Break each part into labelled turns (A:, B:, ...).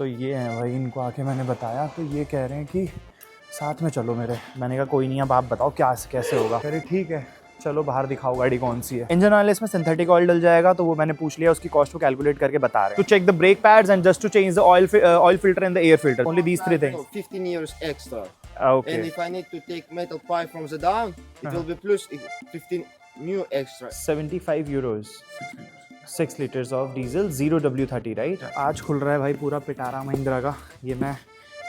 A: तो ये है भाई, इनको आके मैंने बताया तो ये कह रहे हैं कि साथ में चलो मेरे। मैंने कहा कोई नहीं, अब आप बताओ क्या कैसे होगा। कह रहे ठीक है चलो बाहर दिखाओ गाड़ी कौन सी है। इंजन ऑयल इसमें सिंथेटिक ऑयल डल जाएगा, तो वो मैंने पूछ लिया, उसकी कॉस्ट को कैलकुलेट करके बता रहे हैं। To check the brake pads and just to change the oil filter and the air filter, only these three things.
B: 15 euros extra.
A: Okay.
B: And if I need to take metal pipe from the down, it will be plus 15 new extra.
A: 75 euros 6 liters of diesel 0W30 right. आज खुल रहा है भाई पूरा पिटारा महिंद्रा का। ये मैं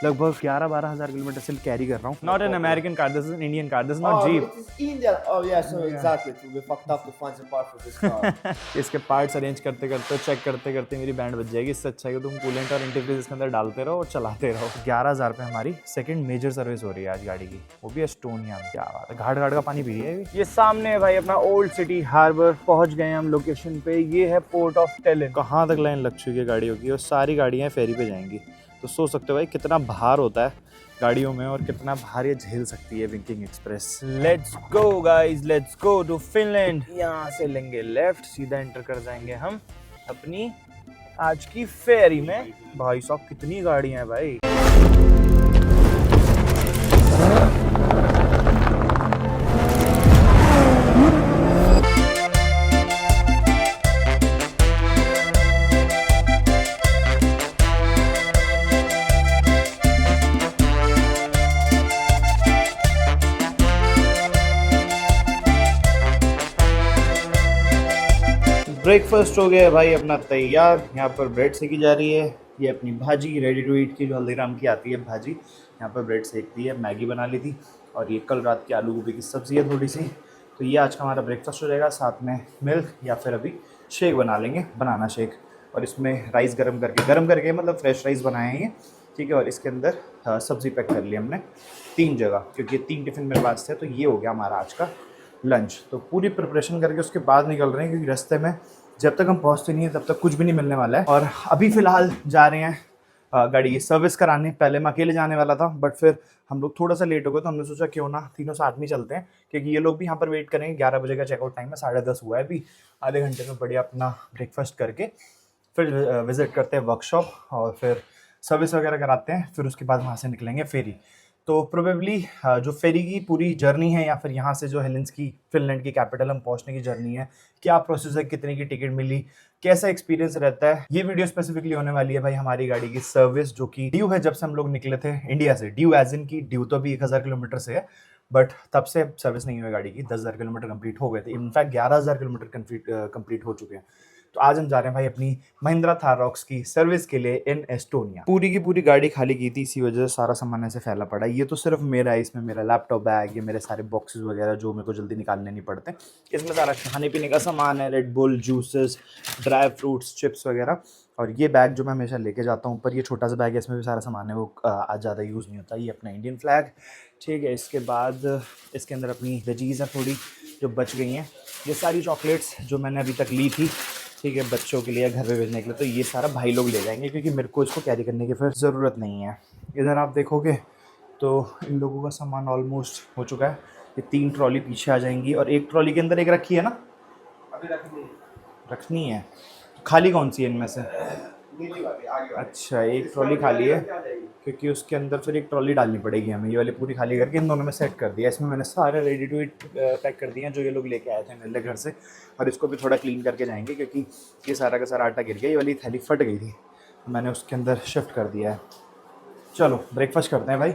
A: लगभग 11-12 हज़ार किलोमीटर से कैरी कर रहा हूँ। Not an American car, this is an Indian car, this is not jeep.
B: It is Indian. Oh yeah, so exactly. It will be fucked up to find the part for this car.
A: इसके parts arrange करते करते check करते करते मेरी band बज जाएगी। इससे अच्छा है कि तुम कूलेंट और एंटीफ्रीज इसके अंदर डालते रहो और चलाते रहो। 11,000 पे हमारी सेकंड मेजर सर्विस हो रही है आज गाड़ी की, वो भी एस्टोनिया में। क्या बात है, घाट घाट का पानी पी रही है अभी। ये सामने है भाई अपना ओल्ड सिटी हार्बर। पहुंच गए हम लोकेशन पे। ये है पोर्ट ऑफ टेलिन। कहाँ तक लाइन लग चुकी है गाड़ियों की और सारी गाड़ियाँ फेरी पे जाएंगी। तो सोच सकते हो भाई कितना भार होता है गाड़ियों में और कितना भार ये झेल सकती है winking express. Let's go guys, let's go to Finland. यहाँ से लेंगे लेफ्ट, सीधा एंटर कर जाएंगे हम अपनी आज की फेरी में। भाई साहब कितनी गाड़ियां हैं भाई। ब्रेकफास्ट हो गया है भाई अपना तैयार। यहाँ पर ब्रेड सेकी जा रही है। ये अपनी भाजी रेडी टू ईट की जो हल्दीराम की आती है भाजी, यहाँ पर ब्रेड सेक दी है। मैगी बना ली थी और ये कल रात की आलू गोभी की सब्ज़ी है थोड़ी सी। तो ये आज का हमारा ब्रेकफास्ट हो जाएगा। साथ में मिल्क या फिर अभी शेक बना लेंगे, बनाना शेक। और इसमें राइस गरम करके मतलब फ्रेश राइस बनाए हैं ये, ठीक है। और इसके अंदर सब्ज़ी पैक कर ली हमने 3 जगह, क्योंकि 3 टिफ़िन मेरे पास थे। तो ये हो गया हमारा आज का लंच। तो पूरी प्रिपरेशन करके उसके बाद निकल रहे हैं, क्योंकि रास्ते में जब तक हम पहुंचते नहीं हैं तब तक कुछ भी नहीं मिलने वाला है। और अभी फ़िलहाल जा रहे हैं गाड़ी की सर्विस कराने। पहले मैं अकेले जाने वाला था, बट फिर हम लोग थोड़ा सा लेट हो गए, तो हमने सोचा क्यों ना तीनों साथ में चलते हैं, क्योंकि ये लोग भी यहाँ पर वेट करेंगे। 11 बजे का चेकआउट टाइम है, 10:30 हुआ है अभी। आधे घंटे में बढ़िया अपना ब्रेकफास्ट करके फिर विज़िट करते हैं वर्कशॉप और फिर सर्विस वगैरह कराते हैं। फिर उसके बाद वहाँ से निकलेंगे फेरी। तो प्रोबेबली जो फेरी की पूरी जर्नी है या फिर यहाँ से जो हेलेंस्की फिनलैंड की कैपिटल हम पहुँचने की जर्नी है, क्या प्रोसेस है, कितने की टिकट मिली, कैसा एक्सपीरियंस रहता है, ये वीडियो स्पेसिफिकली होने वाली है भाई हमारी गाड़ी की सर्विस, जो कि ड्यू है जब से हम लोग निकले थे इंडिया से। ड्यू एज इन की ड्यू तो अभी 1000 किलोमीटर से है, बट तब से सर्विस नहीं हुई गाड़ी की। 10,000 किलोमीटर कंप्लीट हो गए थे, इनफैक्ट 11,000 किलोमीटर कंप्लीट हो चुके हैं। तो आज हम जा रहे हैं भाई अपनी महिंद्रा थार रॉक्स की सर्विस के लिए इन एस्टोनिया। पूरी की पूरी गाड़ी खाली की थी, इसी वजह से सारा सामान ऐसे फैला पड़ा है। ये तो सिर्फ मेरा है, इसमें मेरा लैपटॉप बैग, ये मेरे सारे बॉक्सेस वगैरह जो मेरे को जल्दी निकालने नहीं पड़ते। इसमें सारा खाने पीने का सामान है, red bull, juices, dry fruits, chips वगैरह। और ये बैग जो मैं हमेशा लेके जाता हूँ ऊपर, ये छोटा सा बैग है, इसमें भी सारा सामान है, वो आज ज़्यादा यूज़ नहीं होता। ये अपना इंडियन फ्लैग, ठीक है। इसके बाद इसके अंदर अपनी वेजीज़ है थोड़ी जो बच गई हैं। ये सारी चॉकलेट्स जो मैंने अभी तक ली थी, ठीक है, बच्चों के लिए घर पे भेजने के लिए, तो ये सारा भाई लोग ले जाएंगे, क्योंकि मेरे को इसको कैरी करने की फिर ज़रूरत नहीं है। इधर आप देखोगे तो इन लोगों का सामान ऑलमोस्ट हो चुका है। ये 3 ट्रॉली पीछे आ जाएंगी और एक ट्रॉली के अंदर एक रखी है ना,
B: अभी
A: रखनी है। खाली कौन सी है इनमें से? अच्छा, एक ट्रॉली खाली है, क्योंकि उसके अंदर फिर एक ट्रॉली डालनी पड़ेगी हमें। ये वाली पूरी खाली करके इन दोनों में सेट कर दिया। इसमें मैंने सारे रेडी टू ईट पैक कर दिए हैं जो ये लोग लेके आए थे मेरे घर से। और इसको भी थोड़ा क्लीन करके जाएंगे, क्योंकि ये सारा का सारा आटा गिर गया। ये वाली थैली फट गई थी, मैंने उसके अंदर शिफ्ट कर दिया है। चलो ब्रेकफास्ट करते हैं भाई,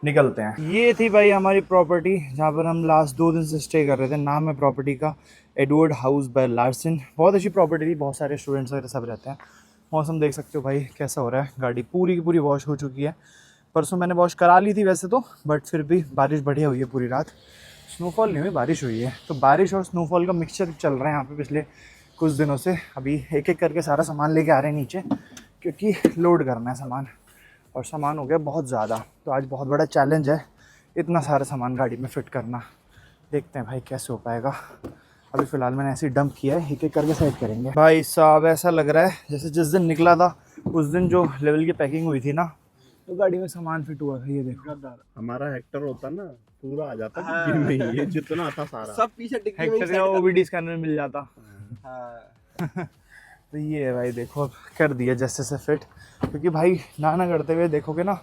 A: निकलते हैं। ये थी भाई हमारी प्रॉपर्टी जहाँ पर हम लास्ट 2 दिन से स्टे कर रहे थे। नाम है प्रॉपर्टी का एडवर्ड हाउस बाय लार्सन। बहुत अच्छी प्रॉपर्टी थी, बहुत सारे स्टूडेंट्स वगैरह सब रहते हैं। मौसम देख सकते हो भाई कैसा हो रहा है। गाड़ी पूरी की पूरी वॉश हो चुकी है। परसों मैंने वॉश करा ली थी वैसे तो, बट फिर भी बारिश बढ़िया हुई है पूरी रात। स्नोफॉल नहीं हुई, बारिश हुई है। तो बारिश और स्नोफॉल का मिक्सचर चल रहा है यहाँ पे पिछले कुछ दिनों से। अभी एक एक करके सारा सामान लेके आ रहे हैं नीचे, क्योंकि लोड करना है सामान, और सामान हो गया बहुत ज़्यादा। तो आज बहुत बड़ा चैलेंज है इतना सारा सामान गाड़ी में फ़िट करना। देखते हैं भाई कैसे हो पाएगा। अभी फ़िलहाल मैंने ऐसे ही डंप किया है, एक एक करके सेट करेंगे। भाई साहब ऐसा लग रहा है जैसे जिस दिन निकला था उस दिन जो लेवल की पैकिंग हुई थी ना, तो गाड़ी में सामान फिट हुआ था। ये देखो,
C: हमारा हेक्टर होता ना पूरा आ जाता है दिन में ही, ये जितना आता सारा
B: सब पीछे डिग्गी में
A: हेक्टर का ओबीडी स्कैनर मिल जाता।
B: हाँ।
A: तो ये है भाई, देखो अब कर दिया जैसे से फिट, क्योंकि भाई ना करते हुए देखोगे ना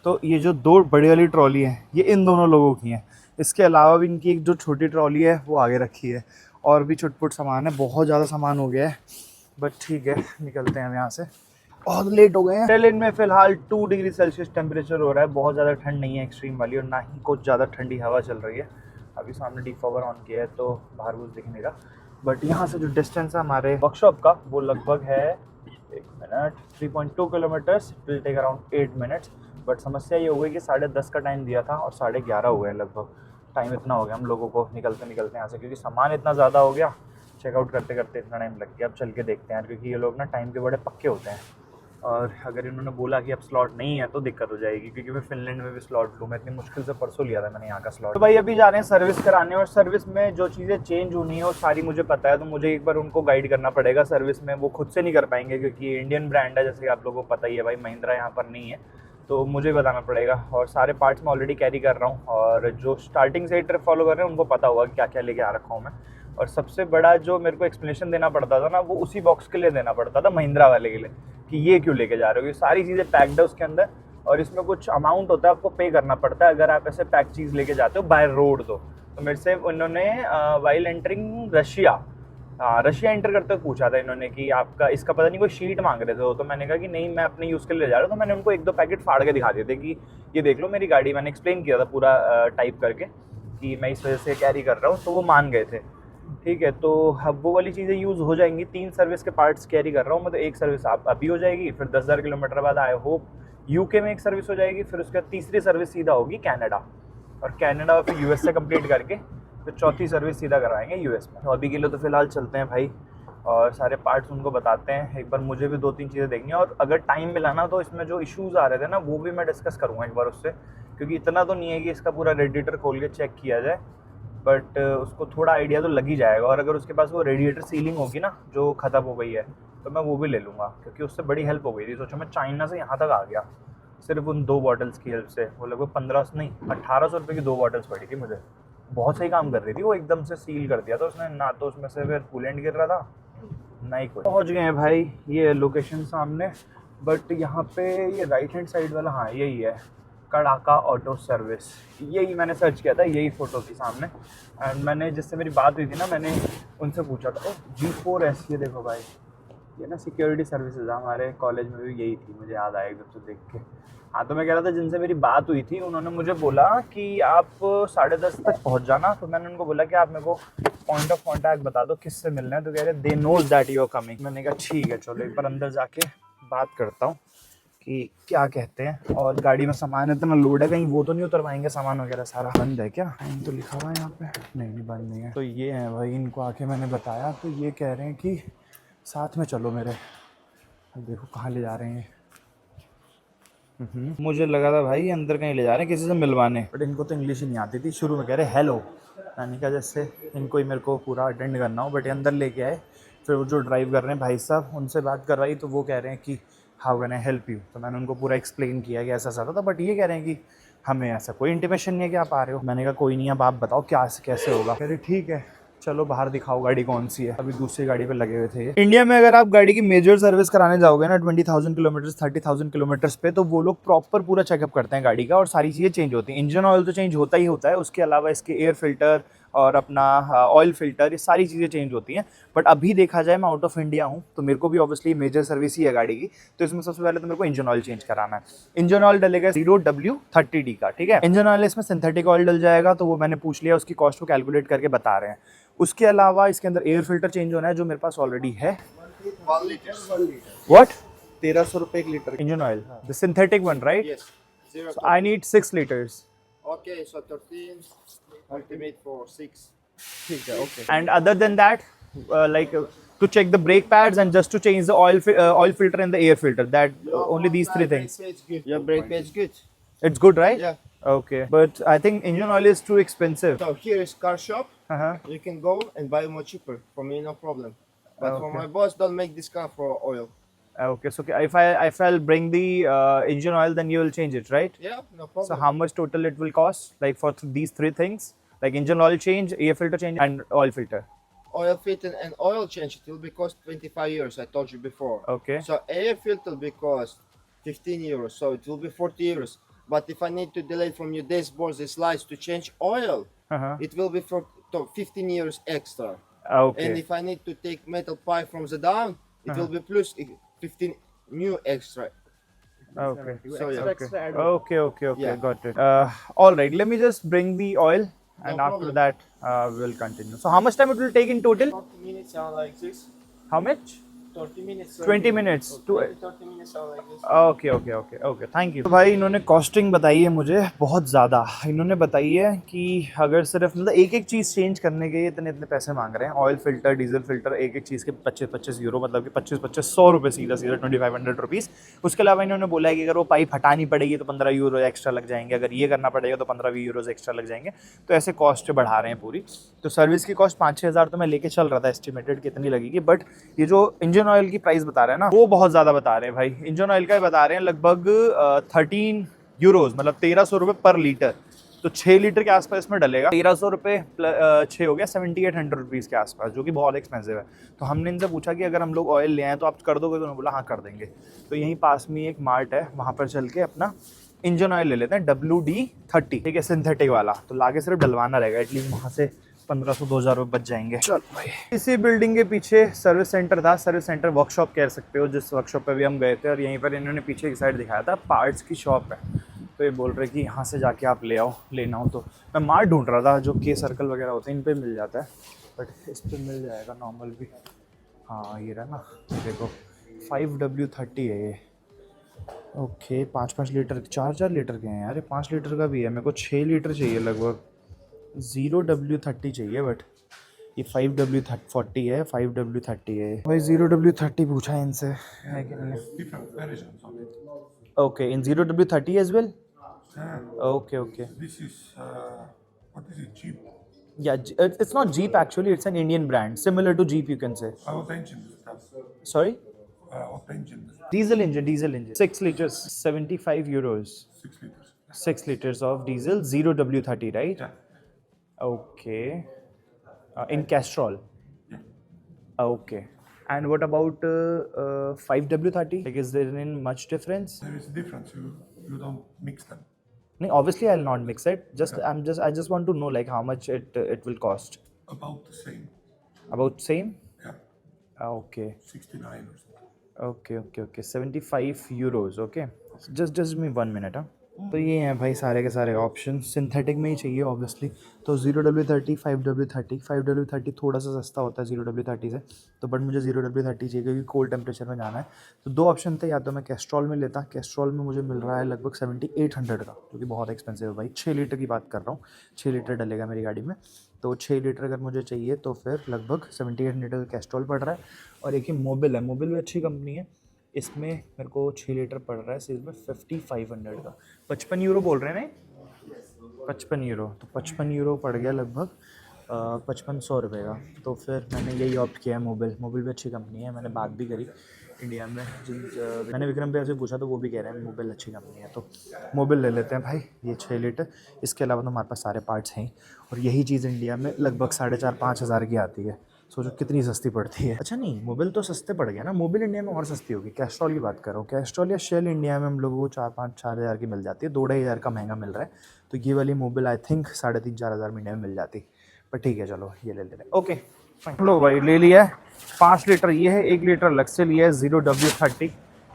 A: तो ये जो दो बड़ी वाली ट्रॉली है ये इन दोनों लोगों की है। इसके अलावा भी इनकी एक जो छोटी ट्रॉली है वो आगे रखी है, और भी छुटपुट सामान है, बहुत ज़्यादा सामान हो गया है। बट ठीक है, निकलते हैं हम यहाँ से, बहुत लेट हो गए हैं। टेलिन में फ़िलहाल 2 डिग्री सेल्सियस टेम्परेचर हो रहा है, बहुत ज़्यादा ठंड नहीं है एक्सट्रीम वाली, और ना ही कुछ ज़्यादा ठंडी हवा चल रही है। अभी सामने डिफॉगर ऑन किया है तो बाहर कुछ दिख नहीं रहा। बट यहाँ से जो डिस्टेंस है हमारे वर्कशॉप का वो लगभग है 1 minute 3.2 kilometres, it will take around 8 minutes. But समस्या ये हो गई कि 10:30 का टाइम दिया था और 11:30 हो गए लगभग। टाइम इतना हो गया हम लोगों को निकलते यहाँ से, क्योंकि सामान इतना ज़्यादा हो गया, चेकआउट करते इतना टाइम लग गया। अब चल के देखते हैं, क्योंकि ये लोग ना टाइम के बड़े पक्के होते हैं, और अगर इन्होंने बोला कि अब स्लॉट नहीं है तो दिक्कत हो जाएगी, क्योंकि मैं फिनलैंड में भी स्लॉट लूँ। मैं इतनी मुश्किल से परसों लिया था मैंने यहाँ का स्लॉट। तो भाई अभी जा रहे हैं सर्विस कराने, और सर्विस में जो चीज़ें चेंज होनी है वो सारी मुझे पता है, तो मुझे एक बार उनको गाइड करना पड़ेगा। सर्विस में वो खुद से नहीं कर पाएंगे, क्योंकि इंडियन ब्रांड है, जैसे कि आप लोगों को पता ही है भाई, महिंद्रा यहाँ पर नहीं है, तो मुझे बताना पड़ेगा। और सारे पार्ट्स मैं ऑलरेडी कैरी कर रहा हूँ, और जो स्टार्टिंग से ही ट्रिप फॉलो कर रहे हैं उनको पता होगा क्या क्या लेके आ रखा हूँ मैं। और सबसे बड़ा जो मेरे को एक्सप्लेनेशन देना पड़ता था ना, वो उसी बॉक्स के लिए देना पड़ता था, महिंद्रा वाले के लिए, कि ये क्यों लेके जा रहे हो, ये सारी चीज़ें पैक्ड है उसके अंदर, और इसमें कुछ अमाउंट होता है आपको पे करना पड़ता है अगर आप ऐसे पैक चीज़ लेके जाते हो बाय रोड। तो मेरे से उन्होंने वाइल एंटरिंग रशिया एंटर करते हुए पूछा था इन्होंने कि आपका इसका पता नहीं कोई शीट मांग रहे थे, तो मैंने कहा कि नहीं मैं अपने यूज़ के लिए ले जा रहा हूँ। तो मैंने उनको 1-2 पैकेट फाड़ के दिखा दिए थे कि ये देख लो मेरी गाड़ी, मैंने एक्सप्लेन किया था पूरा टाइप करके कि मैं इस वजह से कैरी कर रहा हूँ, तो वो मान गए थे। ठीक है, तो अब वो वाली चीज़ें यूज़ हो जाएंगी। 3 सर्विस के पार्ट्स कैरी कर रहा हूँ मैं, तो 1 सर्विस आप अभी हो जाएगी, फिर 10,000 किलोमीटर बाद आई होप यूके में 1 सर्विस हो जाएगी, फिर उसके बाद तीसरी सर्विस सीधा होगी कनाडा, और कनाडा और फिर यूएस से कंप्लीट करके फिर चौथी सर्विस सीधा करवाएंगे यूएस में। तो अभी के लिए तो फिलहाल चलते हैं भाई, और सारे पार्ट्स उनको बताते हैं। एक बार मुझे भी 2-3 चीज़ें देखनी है, और अगर टाइम मिला ना तो इसमें जो इश्यूज़ आ रहे थे ना वो भी मैं डिस्कस करूँगा एक बार उससे, क्योंकि इतना तो नहीं है कि इसका पूरा रेडिएटर खोल के चेक किया जाए, बट उसको थोड़ा आइडिया तो लग ही जाएगा। और अगर उसके पास वो रेडिएटर सीलिंग होगी ना जो ख़त्म हो गई है, तो मैं वो भी ले लूँगा, क्योंकि उससे बड़ी हेल्प हो गई थी। सोचो मैं चाइना से यहाँ तक आ गया सिर्फ उन 2 बॉटल्स की हेल्प से, वो लगभग 1800 रुपये की 2 बॉटल्स पड़ी थी मुझे। बहुत सही काम कर रही थी वो, एकदम से सील कर दिया था उसने, ना तो उसमें से फिर कूलेंट गिर रहा था ना ही कुछ। पहुँच गए हैं भाई, ये लोकेशन सामने, बट यहाँ पे ये राइट हैंड साइड वाला, हाँ यही है कड़ाका ऑटो सर्विस, यही मैंने सर्च किया था, यही फ़ोटो थी सामने। एंड मैंने जिससे मेरी बात हुई थी ना, मैंने उनसे पूछा था, G4S, ये देखो भाई, ये ना सिक्योरिटी सर्विसेज हमारे कॉलेज में भी यही थी, मुझे याद आया एकदम से देख के। हाँ, तो मैं कह रहा था जिनसे मेरी बात हुई थी उन्होंने मुझे बोला कि आप 10:30 तक पहुँच जाना। तो मैंने उनको बोला कि आप मेरे को पॉइंट ऑफ कॉन्टैक्ट बता दो किससे मिलना है, तो कह रहे they knows that you are coming. मैंने कहा ठीक है चलो एक बार अंदर जाके बात करता हूँ कि क्या कहते हैं। और गाड़ी में सामान इतना लोड है, कहीं वो तो नहीं उतरवाएंगे सामान वगैरह, सारा बंद है क्या? टाइम तो लिखा हुआ है यहाँ पे, नहीं बंद नहीं है। तो ये है भाई, इनको आके मैंने बताया तो ये कह रहे हैं कि साथ में चलो मेरे। अब देखो कहाँ ले जा रहे हैं। मुझे लगा था भाई अंदर कहीं ले जा रहे हैं किसी से मिलवाने, बट इनको तो इंग्लिश ही नहीं आती थी। शुरू में कह रहे हेलो, मैंने कहा जैसे इनको ही मेरे को पूरा अटेंड करना हो, बट ये अंदर लेके आए। फिर वो जो ड्राइव कर रहे हैं भाई साहब, उनसे बात करवाई तो वो कह रहे हैं कि how can I help you. तो मैंने उनको पूरा एक्सप्लेन किया कि ऐसा ऐसा था, बट ये कह रहे हैं कि हमें ऐसा कोई इंटीमेशन नहीं है कि आप आ रहे हो। मैंने कहा कोई नहीं, अब आप बताओ क्या कैसे होगा। कह रहे ठीक है चलो बाहर दिखाओ गाड़ी कौन सी है। अभी दूसरी गाड़ी पे लगे हुए थे ये। इंडिया में अगर आप गाड़ी की मेजर सर्विस कराने जाओगे ना 20,000 किलोमीटर्स 30,000 किलोमीटर्स पे, तो वो लोग प्रॉपर पूरा चेकअप करते हैं गाड़ी का, और सारी चीज़ें चेंज होती हैं। इंजन ऑयल तो चेंज होता ही होता है, उसके अलावा इसके एयर फिल्टर और अपना ऑयल फिल्टर, ये सारी चीज़ें चेंज होती हैं। बट अभी देखा जाए मैं आउट ऑफ इंडिया हूँ, तो मेरे को भी ऑब्वियसली मेजर सर्विस ही है गाड़ी की, तो इसमें सबसे पहले तो मेरे को इंजन ऑयल चेंज कराना है। इंजन ऑयल डलेगा 0W30D का, ठीक है। इंजन ऑयल इसमें सिंथेटिक ऑयल डल जाएगा, तो वो मैंने पूछ लिया, उसकी कॉस्ट को कैलकुलेट करके बता रहे हैं। उसके अलावा इसके अंदर एयर फिल्टर चेंज होना है, जो मेरे पास ऑलरेडी है।
B: 1 liter.
A: व्हाट?
C: 1300 रुपए एक litre
A: engine oil, the synthetic one, right?
B: Yes. 0
A: So I need 6 liters.
B: Okay, so 13 ultimate for 6.
C: ठीक है okay.
A: And other than that, to check the brake pads and just to change the oil filter and the air filter. That only these 3 things.
B: Your brake pad is good.
A: It's good, right?
B: Yeah.
A: Okay. But I think engine oil is too expensive.
B: So here is car shop.
A: Uh-huh.
B: You can go and buy more cheaper. For me, no problem. But for
A: Okay.
B: my boss, don't make discount for oil.
A: Okay. So if I'll bring the engine oil, then you will change it, right?
B: Yeah, no problem.
A: So how much total it will cost? Like for these 3 things, like engine oil change, air filter change, and oil filter.
B: oil fitting and oil change, it will be cost 25 euros. I told you before.
A: Okay.
B: So air filter will be cost 15 euros. So it will be 40 euros. But if I need to delete from your dashboard the slides to change oil,
A: Uh-huh.
B: it will be for 15 euros extra.
A: Okay.
B: And if I need to take metal pipe from the down, it will be plus 15 new extra.
A: Okay.
B: So yeah.
A: Okay.
B: Yeah.
A: Got it. All right. Let me just bring the oil, and
B: No
A: after
B: problem.
A: that, we'll continue. So, how much time it will take in total?
B: 30 minutes sound like this.
A: How much?
B: 30 minutes.
A: 20 minutes.
B: 30 minutes sound like this.
A: Okay thank you. भाई इन्होंने costing बताई है मुझे बहुत ज़्यादा। इन्होंने बताई है कि अगर सिर्फ मतलब एक एक चीज़ चेंज करने के इतने इतने पैसे मांग रहे हैं। ऑयल फिल्टर, डीजल फिल्टर, एक एक चीज़ के 25-25 यूरो, मतलब कि 25-100 रुपये सीधा 2500 रुपीज़। उसके अलावा इन्होंने बोला है कि अगर वो पाइप हटानी पड़ेगी तो 15 यूरो एक्स्ट्रा लग जाएंगे, अगर ये करना पड़ेगा तो 15-20 यूरोज़ एक्स्ट्रा लग जाएंगे। तो ऐसे कॉस्ट बढ़ा रहे हैं पूरी। तो सर्विस की कॉस्ट 5-6 हज़ार तो मैं लेके चल रहा था एस्टिमेटेड कितनी लगेगी, बट ये जो इंजन ऑयल की प्राइस बता रहे हैं ना वो बहुत ज़्यादा बता रहे हैं भाई। इंजन ऑयल का बता रहे हैं लगभग 13 यूरोज़, मतलब 1300 रुपये पर लीटर। तो 6 लीटर के आसपास इसमें डलेगा। 1300 रुपये 6 हो गया 7800 रुपीज़ के आसपास, जो कि बहुत एक्सपेंसिव है। तो हमने इनसे पूछा कि अगर हम लोग ऑयल ले आएँ तो आप कर दोगे? तो उन्होंने बोला हाँ कर देंगे। तो यहीं पास में एक मार्ट है, वहाँ पर चल के अपना इंजन ऑयल ले लेते हैं WD-30, ठीक है, सिंथेटिक वाला। तो लाके सिर्फ डलवाना रहेगा, एटलीस्ट वहाँ से 1500-2000 रुपये बच जाएंगे। चल भाई, इसी बिल्डिंग के पीछे सर्विस सेंटर था, सर्विस सेंटर वर्कशॉप कह सकते हो, जिस वर्कशॉप पे भी हम गए थे। और यहीं पर इन्होंने पीछे की साइड दिखाया था पार्ट्स की शॉप है। तो ये बोल रहे कि यहाँ से जाके आप ले आओ, लेना हो तो। मैं मार्ट ढूंढ रहा था जो के सर्कल वगैरह होते हैं, इन पर मिल जाता है, बट इस पर मिल जाएगा नॉर्मल भी। हाँ ये रहा ना, देखो 5W30 है ये। ओके 5-5 लीटर, 4-4 लीटर के हैं यार, 5 लीटर का भी है। मेरे को 6 लीटर चाहिए लगभग। 0W30 चाहिए, बट ये 5W40 है, 5W30 है भाई। 0W30 पूछा है इनसे, है कि नहीं?
D: Different versions of it.
A: Okay in 0W30 as well. Okay
D: This is what is it? Jeep.
A: या it's not Jeep actually, it's an Indian brand similar to Jeep you can say.
D: What engine does it have?
A: Sorry,
D: What engine does it have?
A: Diesel engine 6 liters 75 euros,
D: 6 liters.
A: 6 liters of diesel 0W30, right?
D: Yeah.
A: Okay. In Castrol.
D: Yeah.
A: Okay. And what about 5W30? Like, is there much difference?
D: There is a difference. You don't mix them.
A: No, obviously I'll not mix it. I just want to know like how much it will cost.
D: About the same.
A: About same?
D: Yeah.
A: Okay.
D: 69 or something.
A: Okay. 75 euros. Okay. Just give me 1 minute. तो ये हैं भाई सारे के सारे option. Synthetic में ही चाहिए obviously. तो 0W30, 5W30 थोड़ा सा सस्ता होता है 0W30 से, तो बट मुझे 0W30 चाहिए क्योंकि कोल्ड टेम्परेचर में जाना है। तो दो ऑप्शन थे, या तो मैं कैस्ट्रॉल में लेता। कैस्ट्रॉल में मुझे मिल रहा है लगभग 7800 का, जो कि बहुत एक्सपेंसिव है भाई। 6 लीटर की बात कर रहा हूँ, 6 लीटर डलेगा मेरी गाड़ी में। तो 6 लीटर अगर मुझे चाहिए तो फिर लगभग 7800 का कैस्ट्रॉल पड़ रहा है। और एक ही मोबिल है, मोबिल भी अच्छी कंपनी है। इसमें मेरे को 6 लीटर पड़ रहा है सिर्फ में 5500 का। 55 यूरो बोल रहे हैं ना, 55 यूरो। तो 55 यूरो पड़ गया लगभग 5500 रुपये का। तो फिर मैंने यही ऑप्ट किया है मोबिल। मोबिल भी अच्छी कंपनी है, मैंने बात भी करी इंडिया में मैंने विक्रम भैया से पूछा तो वो भी कह रहे हैं मोबिल अच्छी कंपनी है। तो मोबिल ले लेते हैं भाई, ये 6 लीटर। इसके अलावा तो हमारे पास सारे पार्ट्स हैं, और यही चीज़ इंडिया में लगभग 4,500-5 हज़ार की आती है। सोचो कितनी सस्ती पड़ती है। अच्छा नहीं, मोबिल तो सस्ते पड़ गया ना, मोबिल इंडिया में और सस्ती होगी। कैस्ट्रॉल की बात करो, कैस्ट्रॉल या शेल इंडिया में हम लोगों को 4-5-4 हज़ार की मिल जाती है, 2-2.5 हज़ार का महंगा मिल रहा है। तो ये वाली मोबिल आई थिंक 3.5-4 हज़ार में इंडिया में मिल जाती। पर ठीक है चलो ये ले लेते हैं। ओके लो भाई, ले लिया है 5 लीटर ये है, 1 लीटर अलग से लिया है 0W30।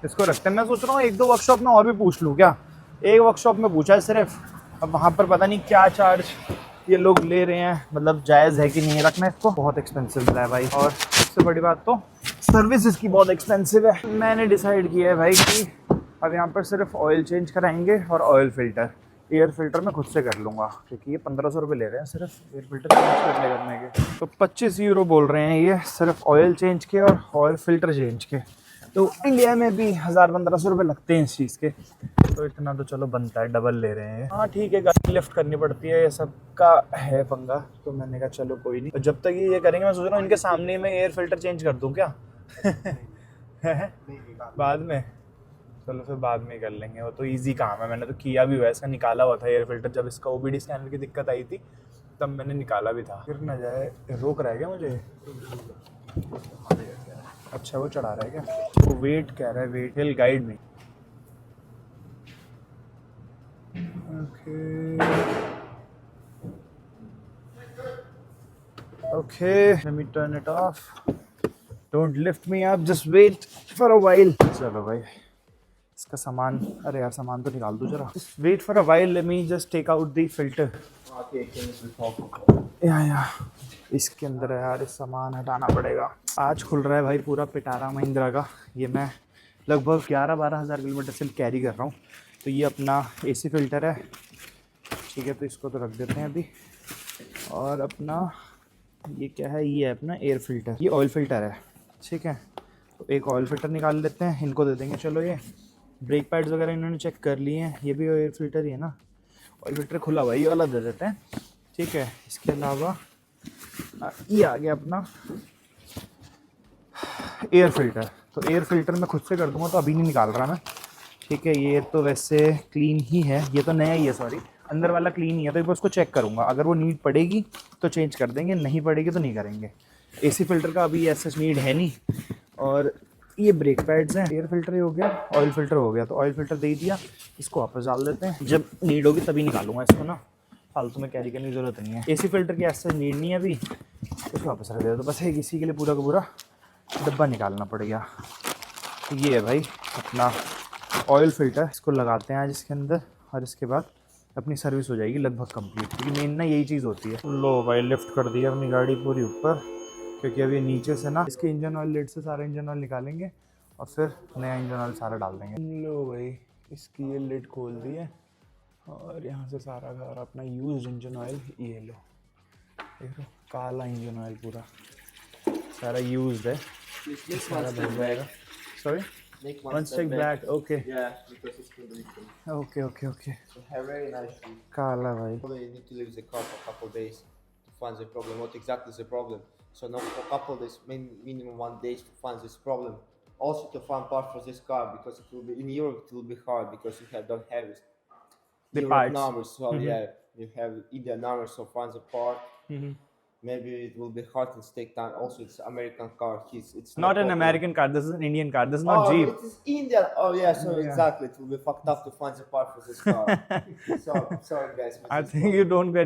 A: इसको रखते हैं। मैं सोच रहा हूँ 1-2 वर्कशॉप में और भी पूछ लूँ क्या। एक वर्कशॉप में पूछा है सिर्फ, अब वहाँ पर पता नहीं क्या चार्ज ये लोग ले रहे हैं, मतलब जायज़ है कि नहीं रखना इसको। बहुत एक्सपेंसिव है भाई, और सबसे बड़ी बात तो सर्विस इसकी बहुत एक्सपेंसिव है। मैंने डिसाइड किया है भाई कि अब यहाँ पर सिर्फ ऑयल चेंज कराएंगे और ऑयल फ़िल्टर। एयर फिल्टर मैं खुद से कर लूँगा क्योंकि ये 1500 रुपये ले रहे हैं सिर्फ एयर फिल्टर करने के। तो 25 यूरो बोल रहे हैं ये सिर्फ ऑयल चेंज के और ऑयल फिल्टर चेंज के। तो इंडिया में भी 1000-1500 रुपये लगते हैं इस चीज़ के। तो इतना तो चलो बनता है, डबल ले रहे हैं। हाँ ठीक है, गाड़ी लिफ्ट करनी पड़ती है, ये सब का है पंगा। तो मैंने कहा चलो कोई नहीं, जब तक ये करेंगे मैं सोच रहा हूँ इनके सामने में एयर फिल्टर चेंज कर दूँ क्या बाद में। चलो फिर बाद में कर लेंगे, वो तो इजी काम है। मैंने तो किया भी हुआ है, इसका निकाला हुआ था एयर फिल्टर जब इसका OBD स्कैनर की दिक्कत आई थी। तब मैंने निकाला भी था। गिर ना जाए, रोक रहा है क्या मुझे? अच्छा वो चढ़ा रहा है क्या? वो वेट कह रहा है, weight will guide me. Okay, let me turn it off. Don't lift me up, just wait for a while. चलो भाई, इसका सामान, अरे यार सामान तो निकाल दो जरा। Just wait for a while, let me just take out the filter.
B: Okay, can you talk?
A: या इसके अंदर है यार, इस सामान हटाना पड़ेगा। आज खुल रहा है भाई पूरा पिटारा महिंद्रा का। ये मैं लगभग 11-12 हज़ार किलोमीटर से कैरी कर रहा हूँ। तो ये अपना AC फिल्टर है, ठीक है, तो इसको तो रख देते हैं अभी। और अपना ये क्या है, ये है अपना एयर फिल्टर, ये ऑयल फिल्टर है, ठीक है। तो एक ऑयल फिल्टर निकाल लेते हैं, इनको दे देंगे। चलो ये ब्रेक पैड्स वगैरह इन्होंने चेक कर लिए हैं, ये भी एयर फिल्टर ही है ना, ऑयल फिल्टर खुला हुआ है, ये वाला दे देते हैं, ठीक है। इसके अलावा ये आ गया अपना एयर फिल्टर। तो एयर फिल्टर मैं खुद से कर दूंगा, तो अभी नहीं निकाल रहा मैं, ठीक है। ये तो वैसे क्लीन ही है, ये तो नया ही है, सॉरी, अंदर वाला क्लीन ही है। तो एक बार उसको चेक करूंगा, अगर वो नीड पड़ेगी तो चेंज कर देंगे, नहीं पड़ेगी तो नहीं करेंगे। AC फिल्टर का अभी ऐसा नीड है नहीं। और ये ब्रेक पैड्स हैं, एयर फिल्टर ही हो गया, ऑयल फिल्टर हो गया। तो ऑयल फिल्टर दे दिया, इसको वापस डाल देते हैं, जब नीड होगी तभी निकालूंगा इसको ना, फालतू में कैरी करने की ज़रूरत नहीं है। AC फिल्टर की ऐसा नीड नहीं है अभी, इसको वापस रख देते। तो बस एक इसी के लिए पूरा का पूरा डब्बा निकालना पड़ेगा। तो ये है भाई अपना ऑयल फिल्टर, इसको लगाते हैं आज इसके अंदर, और इसके बाद अपनी सर्विस हो जाएगी लगभग कंप्लीट, क्योंकि मेन ना यही चीज़ होती है। लो भाई, लिफ्ट कर दिया अपनी गाड़ी पूरी ऊपर, क्योंकि अभी नीचे से ना इसके इंजन ऑयल लिड से सारा इंजन ऑयल निकालेंगे और फिर नया इंजन ऑयल सारा डाल देंगे। लो भाई, इसकी ये लिड खोल दी है और यहाँ से सारा का सारा अपना यूज्ड इंजन ऑयल, ये लो देखो, काला इंजन ऑयल पूरा सारा यूज्ड है, सारा भर जाएगा। Sorry, one step back, okay.
B: Yeah, because it's too little.
A: Okay.
B: So have very nice shoes.
A: काला भाई।
B: Probably you need to leave the car for a couple of days to find the problem. What exactly is the problem? So now for a couple of days, minimum 1 day to find this problem. Also to find part for this car, because it will be in Europe, it will be hard because you don't have it.
A: The
B: Europe
A: parts.
B: numbers. So yeah, you have Indian numbers, so find the part. Maybe it will be hard and take time. Also, it's American car. It's
A: Not an American car, this is an Indian car, this is not Jeep.
B: It is Indian. Oh yeah, so
A: Yeah.
B: exactly, it will be fucked up to find the part for this car. So sorry guys.
A: I think you don't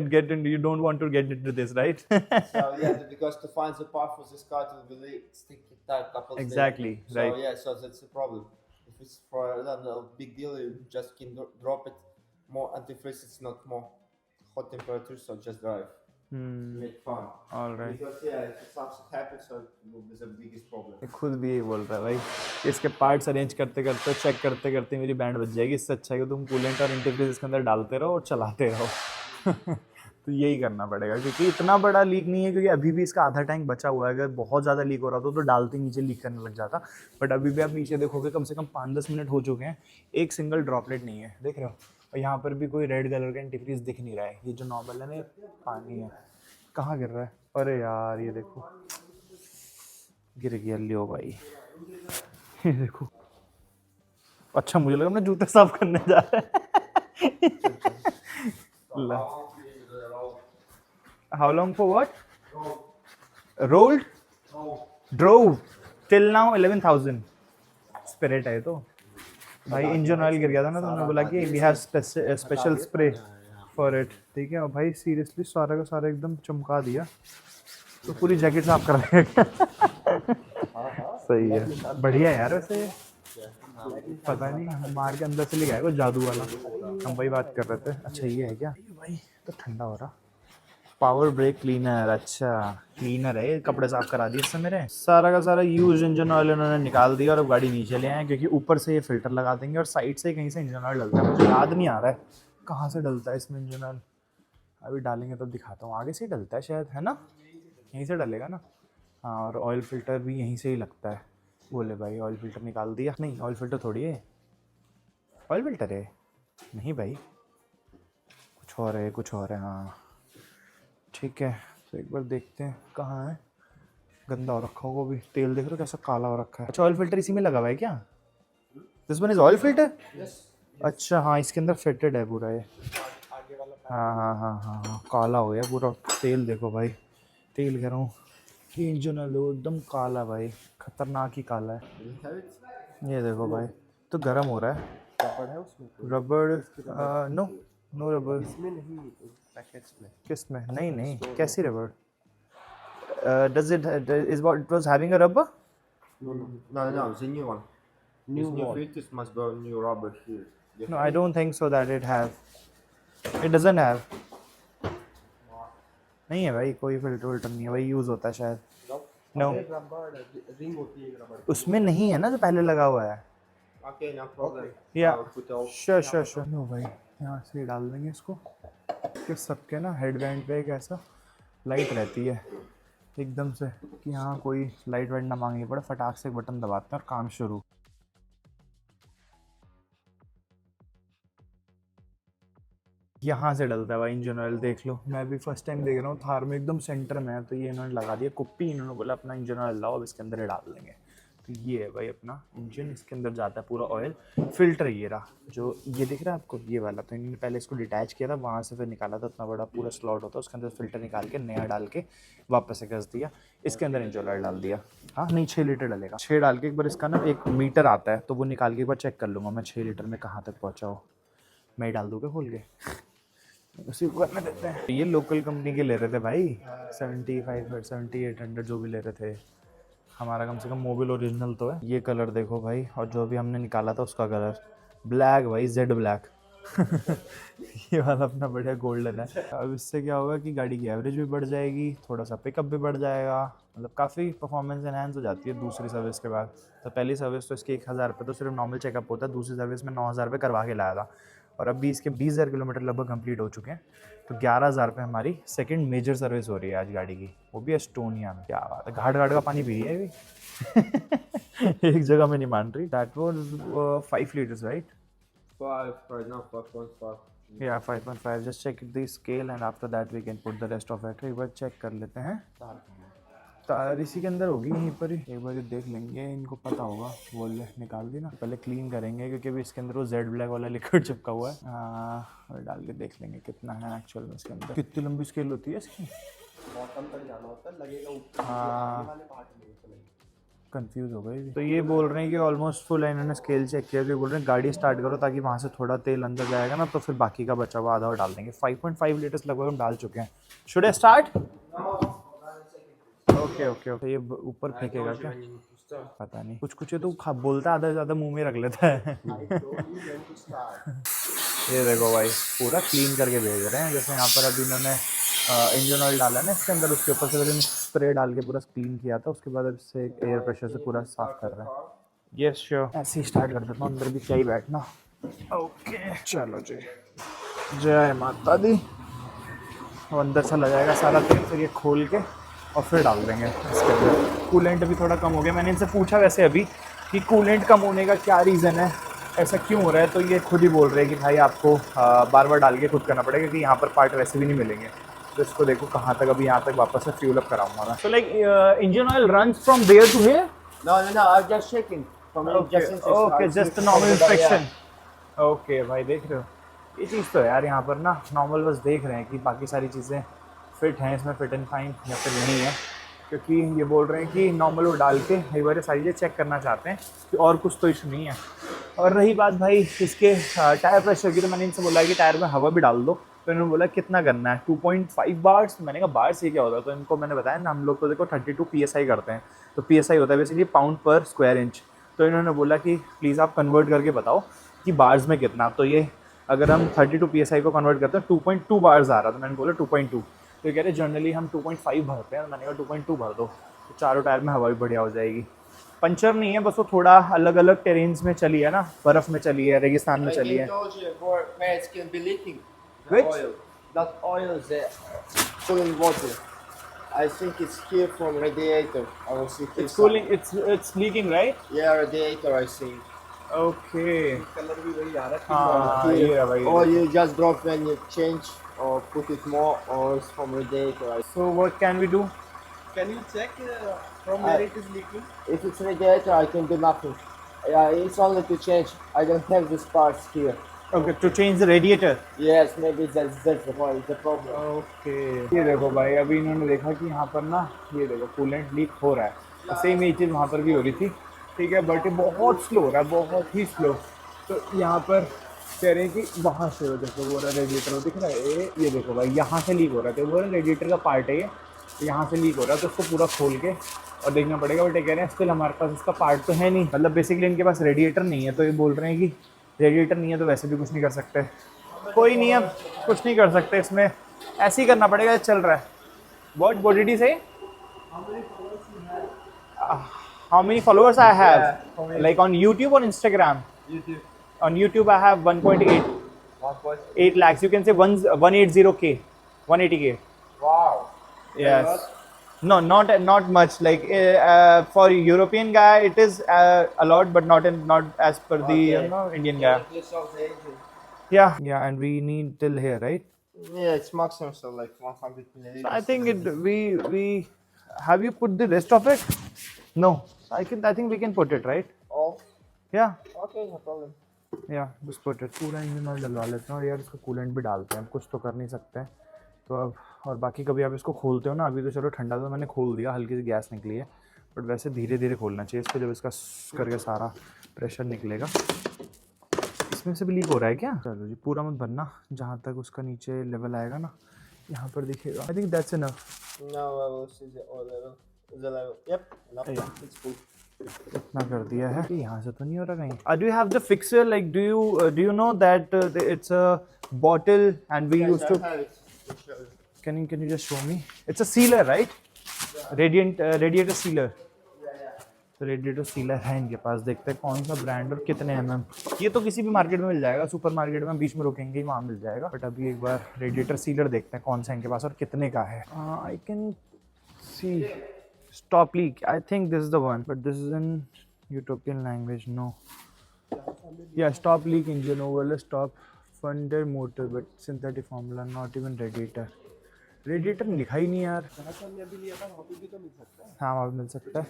A: you don't want to get into this, right?
B: So yeah, because to find the part for this car, it will be taking time, couple of
A: Exactly,
B: days. So
A: right.
B: yeah, so that's the problem. If it's for a big deal, you just can drop it. More antifreeze, it's not more hot temperature, so just drive. Make fun.
A: All right.
B: Because yeah, if something happens, so it will be the biggest problem.
A: ये खुद भी यही बोल रहा है भाई, इसके parts arrange करते करते, चेक करते करते मेरी बैंड बच जाएगी। इससे अच्छा है कि तुम कूलेंट और एंटीफ्रीज इसके अंदर डालते रहो और चलाते रहो। तो यही करना पड़ेगा, क्योंकि इतना बड़ा लीक नहीं है, क्योंकि अभी भी इसका आधा टैंक बचा हुआ है। अगर बहुत ज़्यादा लीक हो रहा तो डालते नीचे लीक करने लग जाता, बट अभी भी आप नीचे देखोगे कम से कम 5-10 मिनट हो चुके हैं, एक सिंगल ड्रॉपलेट नहीं है, देख रहे हो। और यहाँ पर भी कोई रेड कलर का एंटीफ्रीज दिख नहीं रहा है, ये जो नॉर्मल है ना पानी है। कहाँ गिर रहा है? अरे यार ये देखो, गिर गया। लियो भाई, ये देखो। अच्छा मुझे लगा मैं जूते साफ करने जा रहा है। How long for what? Rolled? Drove. Till now 11,000. Spirit है तो भाई, इंजन ऑयल गिर गया था ना, तो उन्होंने बोला कि we have special spray for it, ठीक है। और भाई सीरियसली सारा का सारा एकदम चमका दिया, तो पूरी जैकेट साफ कर दिया। सही है, बढ़िया यार। वैसे पता नहीं मार के अंदर से ले गया कुछ जादू वाला, हम वही बात कर रहे थे। अच्छा ये है क्या भाई? तो ठंडा हो रहा। पावर ब्रेक क्लीनर, अच्छा क्लीनर है, कपड़े साफ करा दिए इससे मेरे। सारा का सारा यूज इंजन ऑयल उन्होंने निकाल दिया और अब गाड़ी नीचे ले आए, क्योंकि ऊपर से ये फिल्टर लगा देंगे और साइड से कहीं से इंजन ऑयल डलता है। मुझे याद नहीं आ रहा है कहाँ से डलता है इसमें इंजन ऑयल, अभी डालेंगे तब दिखाता हूँ। आगे से ही डलता है शायद, है ना, यहीं से डलेगा ना। हाँ, और ऑयल फिल्टर भी यहीं से ही लगता है। बोले भाई ऑयल फिल्टर निकाल दिया? नहीं, ऑयल फिल्टर थोड़ी है, ऑयल फिल्टर है। नहीं भाई, कुछ और है, कुछ और है। हाँ ठीक है, तो एक बार देखते हैं कहाँ है। गंदा हो रखा होगा भी, तेल देख रहे हो कैसा काला हो रखा है। अच्छा ऑयल फिल्टर इसी में लगा हुआ है क्या? This one is oil filter? अच्छा हाँ, इसके अंदर फिटेड है पूरा ये। हाँ हाँ हाँ हाँ हाँ, काला हो गया पूरा। तेल देखो भाई, तेल कह रहा हूँ, इंजन ऑयल देखो एकदम काला भाई, खतरनाक ही काला है।
B: Do you have it?
A: ये देखो भाई, तो गर्म हो रहा है।
B: रबड़ है उसमें कोई?
A: रबड़ नो, नो रबड़।
B: इसमें नहीं, पैकेट्स में।
A: किस में? नहीं नहीं, कैसी रबड़? Does it is what it was having a रबड़?
B: No, the new one. New this new
C: one.
B: filters must be new rubber here. You
A: No,
B: have
A: I
B: it?
A: don't think so that it have. It doesn't have. नहीं है भाई, कोई filter विल्टर नहीं है भाई, use होता है शायद।
B: No.
A: नो,
C: रबड़ रिंग होती है एक रबड़
A: उसमें नहीं है ना जो पहले लगा हुआ है।
B: Okay, no problem.
A: या
B: I'll put all.
A: Sure sure sure. No भाई, यहाँ से ही डाल देंगे इसको। कि सबके ना हेडबैंड पे एक ऐसा लाइट रहती है एकदम से कि हाँ कोई लाइट वाइट ना मांगनी पड़े, फटाक से एक बटन दबाते हैं और काम शुरू। यहाँ से डलता है भाई इंजन ऑयल, देख लो। मैं भी फर्स्ट टाइम देख रहा हूँ, थार में एकदम सेंटर में है, तो ये इन्होंने लगा दिया कुप्पी। इन्होंने बोला अपना इंजन ऑयल लाओ, अब इसके अंदर ही डाल देंगे। तो ये है भाई अपना इंजन, इसके अंदर जाता है पूरा ऑयल। फिल्टर ये रहा, जो ये दिख रहा है आपको, ये वाला। तो इन्होंने पहले इसको डिटैच किया था, वहाँ से फिर निकाला था, इतना बड़ा पूरा स्लॉट होता है, उसके अंदर फिल्टर निकाल के नया डाल के वापस से घस दिया, इसके अंदर इंजन ऑयल डाल दिया। हाँ नहीं, 6 लीटर डलेगा। 6 डाल के एक बार इसका ना एक मीटर आता है, तो वो निकाल के एक बार चेक कर लूँगा मैं 6 लीटर में कहाँ तक पहुँचा हो। मैं ही डाल दूँगा खोल के, उसी को करने देते हैं। ये लोकल कंपनी के ले रहे थे भाई, 7800 जो भी ले रहे थे। हमारा कम से कम मोबिल ओरिजिनल तो है। ये कलर देखो भाई, और जो भी हमने निकाला था उसका कलर ब्लैक भाई, जेड ब्लैक। ये वाला अपना बढ़िया गोल्डन है। अब इससे क्या होगा कि गाड़ी की एवरेज भी बढ़ जाएगी, थोड़ा सा पिकअप भी बढ़ जाएगा, मतलब काफ़ी परफॉर्मेंस एनहांस हो जाती है दूसरी सर्विस के बाद। तो पहली सर्विस तो इसकी 1000 रुपये तो सिर्फ नॉर्मल चेकअप होता है, दूसरी सर्विस में 9000 रुपये करवा के लाया था। और अभी इसके 20,000 किलोमीटर लगभग कंप्लीट हो चुके हैं, तो 11,000 रुपये हमारी सेकंड मेजर सर्विस हो रही है आज गाड़ी की, वो भी एस्टोनिया में। क्या बात है, घाट घाट का पानी पी रही है अभी। एक जगह में नहीं मान रही। That was 5 litres right?
B: 5, right now 5.5.
A: Yeah, 5.5. Just check the scale and after that we can put the rest of it. एक बार चेक कर लेते हैं। तार इसी के अंदर होगी यहीं पर ही, एक बार देख लेंगे, इनको पता होगा। बोल निकाल दी ना, पहले क्लीन करेंगे क्योंकि अभी इसके अंदर वो जेड ब्लैक वाला लिक्विड चिपका हुआ है। और डाल के देख लेंगे कितना है एक्चुअल में इसके अंदर। कितनी लंबी स्केल होती है इसकी?
C: बॉटम तक जाना होता है, लगेगा ऊपर
A: हाँ,
C: वाले पार्ट में चलेगा।
A: कंफ्यूज हो गई। तो ये बोल रहे हैं कि ऑलमोस्ट फुल है, इन्होंने स्केल चेक किया, तो बोल रहे हैं गाड़ी स्टार्ट करो ताकि वहाँ से थोड़ा तेल अंदर जाएगा ना, तो फिर बाकी का बचा हुआ आधा और डाल देंगे। 5.5 लीटर्स लगभग हम डाल चुके हैं। Should I start? Okay okay okay. ये ऊपर फेंकेगा क्या? पता नहीं, कुछ कुछ तो बोलता है, आधा से ज़्यादा मुंह में रख लेता है। ये देखो भाई, पूरा क्लीन करके भेज रहे हैं। जैसे यहाँ पर अभी इन्होंने इंजन ऑयल डाला ना इसके अंदर, उसके ऊपर से स्प्रे डाल के पूरा क्लीन किया था, उसके बाद अब इससे एयर प्रेशर से पूरा साफ कर रहे हैं। यस श्योर, ऐसे ही स्टार्ट कर देता हूँ, अंदर भी क्या ही बैठना। ओके चलो जी, जय माता दी। और अंदर चला जाएगा सारा तेल, फिर ये खोल के और फिर डाल देंगे इसके अंदर। कूलेंट भी थोड़ा कम हो गया, मैंने इनसे पूछा वैसे अभी कि कूलेंट कम होने का क्या रीज़न है, ऐसा क्यों हो रहा है, तो ये खुद ही बोल रहे हैं कि भाई आपको बार बार डाल के खुद करना पड़ेगा क्योंकि यहाँ पर पार्ट वैसे भी नहीं मिलेंगे। तो इसको देखो कहाँ तक, अभी यहाँ तक वापस से फ्यूल अप कराऊंगा मैं। So like engine oil runs from there to here?
B: No, I'm just checking.
A: Okay, just normal inspection. Okay भाई, देख रहे हो ये चीज़ तो है यार, यहाँ पर ना नॉर्मल बस देख रहे हैं कि बाकी सारी चीज़ें फिट हैं इसमें, फिट एंड फाइन या फिर नहीं है, क्योंकि ये बोल रहे हैं कि नॉर्मल वो डाल के एक बार सारी चीज़ें चेक करना चाहते हैं कि और कुछ तो इशू नहीं है। और रही बात भाई इसके टायर प्रेशर की, तो मैंने इनसे बोला कि टायर में हवा भी डाल दो, तो इन्होंने बोला कितना करना है, 2.5 बार्स। मैंने कहा बार्स ये क्या होता है, तो इनको मैंने बताया ना, हम लोग तो देखो 32 PSI करते हैं, तो PSI होता है बेसिकली पाउंड पर स्क्वायर इंच। तो इन्होंने बोला कि प्लीज़ आप कन्वर्ट करके बताओ कि बार्स में कितना। तो ये अगर हम 32 PSI को कन्वर्ट करते हैं 2.2 बार्स आ रहा, तो मैंने बोला 2.2। तो ये कह रहे जनरली हम 2.5 भरते हैं, मैंने कहा 2.2 भर दो, तो चारों टायर में हवा भी बढ़िया हो जाएगी। पंचर नहीं है, बस वो थोड़ा अलग अलग टेरेन्स में चली है ना, बर्फ़ में चली है, रेगिस्तान में चली है।
B: Where it can be leaking.
A: Which?
B: Oil. That oil is cooling water. I think it's here from radiator. I will see.
A: It's cooling, it's leaking, right?
B: Yeah, radiator. I think.
A: Okay.
C: Colour भी वही आ रहा है।
A: हाँ ये है भाई।
B: Or you just drop when you change, or put it more, or it's from radiator.
A: So what can we do?
C: Can you check from where it is leaking?
B: If it's radiator, I can do nothing. Yeah, it's only to change. I don't have these parts here.
A: Okay, to change the radiator.
B: Yes, maybe that's the problem.
A: Okay, ये देखो भाई, अभी इन्होंने देखा कि यहाँ पर ना, ये देखो कूलेंट लीक हो रहा है। सेम ये चीज़ वहाँ पर भी हो रही थी, ठीक है, बट ये बहुत स्लो हो रहा है, बहुत ही स्लो। तो यहाँ पर कह रहे हैं कि वहाँ से हो, देखो वो रेडिएटर दिख रहा है, ये देखो भाई यहाँ से लीक हो रहा है। तो वो रेडिएटर का पार्ट है ये, यहाँ से लीक हो रहा है, तो उसको पूरा खोल के और देखना पड़ेगा। बट ये कह रहे हैं स्टिल हमारे पास इसका पार्ट तो है नहीं, मतलब बेसिकली इनके पास रेडिएटर नहीं है। तो ये बोल रहे हैं कि रेडिएटर नहीं है तो वैसे भी कुछ नहीं कर सकते। कोई नहीं, अब कुछ नहीं कर सकते इसमें, ऐसे ही करना पड़ेगा, चल रहा है। What did he say? How many followers I have? Like on YouTube or Instagram?
B: YouTube.
A: On YouTube I have 1.8 lakhs. You can say 180k, 180k.
B: Wow.
A: Yes. No, not much. Like for European guy, it is a lot, but not as per the Indian guy. Yeah, and we need till here, right?
B: Yeah, it's maximum, so like 100 milliliters.
A: So I think we have you put the rest of it? No, I think we can put it, right?
B: Oh,
A: Yeah,
B: okay, no problem.
A: just put it. पूरा engine oil डलवा लेते हैं और यार इसका coolant भी डालते हैं, कुछ तो कर नहीं सकते हैं। तो अब और बाकी कभी आप इसको खोलते हो ना, अभी तो चलो ठंडा तो मैंने खोल दिया, हल्की सी गैस निकली है, बट वैसे धीरे धीरे खोलना चाहिए इसको, जब इसका करके सारा प्रेशर निकलेगा। इसमें से भी लीक हो रहा है क्या? चलो जी, पूरा मत भरना, जहाँ तक उसका नीचे लेवल आएगा ना, यहाँ पर दिखेगा। I think that's enough.
B: Now I will see the oil level. The level. Yep, enough.
A: Yeah.
B: It's full.
A: इतना कर दिया है कि यहाँ से तो नहीं हो रहा कहीं। Do you have the fixer? Like do you know that it's a bottle and we used to.
B: I have it. I'll show you.
A: Can you just show me? It's a sealer, right? Radiator sealer. तो radiator sealer है इनके पास, देखते हैं कौन सा brand और कितने ये तो किसी भी मार्केट में मिल जाएगा, सुपर मार्केट में बीच में रोकेंगे ही वहाँ मिल जाएगा। बट अभी एक बार रेडिएटर सीलर देखते हैं कौन सा इनके पास और कितने का है। I can see stop leak, I think this is the one, but this is in European language. No, या stop leak engine overlay stop funder motor but synthetic formula, not even radiator. Radiator लिखा ही नहीं यार। हाँ, वहाँ भी मिल सकता है,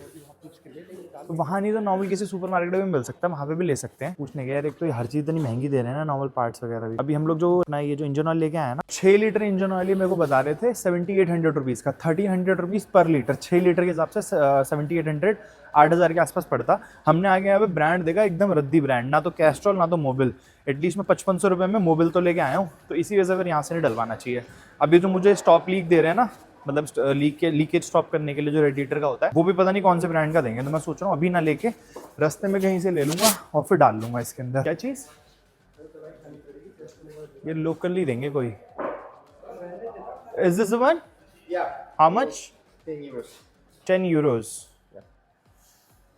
A: तो वहाँ नहीं तो नॉर्मल किसी सुपर मार्केट में मिल सकता है, वहाँ पे भी ले सकते हैं। पूछने के यार, एक तो हर चीज़ इतनी महंगी दे रहे हैं ना, नॉर्मल पार्ट्स वगैरह भी। अभी हम लोग जो अपना ये जो इंजन ऑयल लेके आए ना, 6 लीटर इंजन ऑयल मेरे को बता रहे थे 7800 रुपीज़ का, 1300 रुपीज़ पर लीटर। 6 लीटर के हिसाब से 7800, 8000 के आसपास पड़ता। हमने आगे यहाँ पे ब्रांड देखा, एकदम रद्दी ब्रांड, ना तो कैस्ट्रॉल ना तो मोबिल। एटलीस्ट मैं 5500 रुपये में मोबिल तो लेके आया हूँ, तो इसी वजह से फिर यहाँ से नहीं डलवाना चाहिए। अभी जो मुझे स्टॉप लीक दे रहे हैं ना, मतलब लीकेज स्टॉप करने के लिए जो रेडिएटर का होता है, वो भी पता नहीं कौन से ब्रांड का देंगे। तो मैं सोच रहा हूँ अभी ना लेके रास्ते में कहीं से ले लूँगा और फिर डाल लूँगा इसके अंदर। क्या चीज़? ये लोकली देंगे कोई। Is this one?
B: Yeah,
A: how much?
B: 10 euros.
A: 10 euros.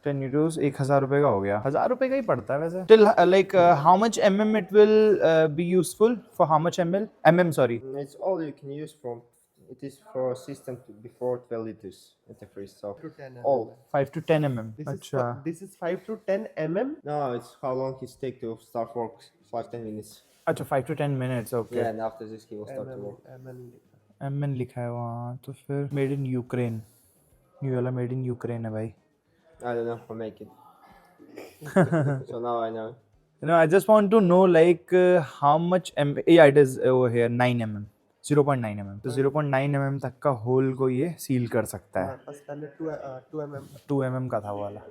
A: 10 euros 1000 रुपये का हो गया। 1000 रुपये का ही पड़ता है वैसे। Till like how much mm it will be useful for how much mm sorry.
B: It's all you can use from. It is for a system before 12 liters antifreeze. So
C: to 10
B: all.
A: 5 to 10 mm। अच्छा,
C: This is 5 to 10 mm.
B: No, it's how long it take to start work. 5-10 minutes.
A: अच्छा 5 to 10 minutes, okay.
B: Yeah, and after this he will start to work.
A: mm लिखा है वहाँ, तो फिर made in Ukraine, ये वाला made in Ukraine है भाई।
B: I don't know how make it. So now I know.
A: No, I just want to know like how much yeah, it is over here 9 mm, 0.9 mm। तो 0.9 mm तक का whole को ये seal कर सकता है।
C: बस पहले 2 mm
A: 2 mm का था वो वाला,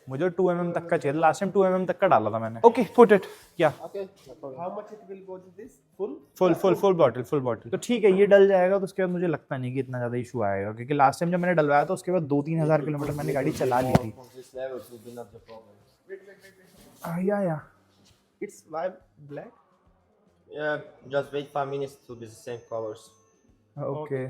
A: मुझे 2 mm तक का चाहिए। लास्ट टाइम 2 mm तक का डाला था मैंने। Okay, put it. क्या?
B: Okay, no problem.
C: how much it will go to this full
A: full bottle. तो ठीक है, ये डल जाएगा, तो उसके बाद मुझे लगता नहीं कि इतना ज़्यादा इशू आएगा, क्योंकि लास्ट टाइम जब मैंने डलवाया था उसके बाद 2-3 हज़ार किलोमीटर मैंने गाड़ी चला ली थी।
B: From this level it will be not the problem.
A: या
C: it's white black
B: Yeah, just wait 5 minutes it will be the same colors.
A: Okay.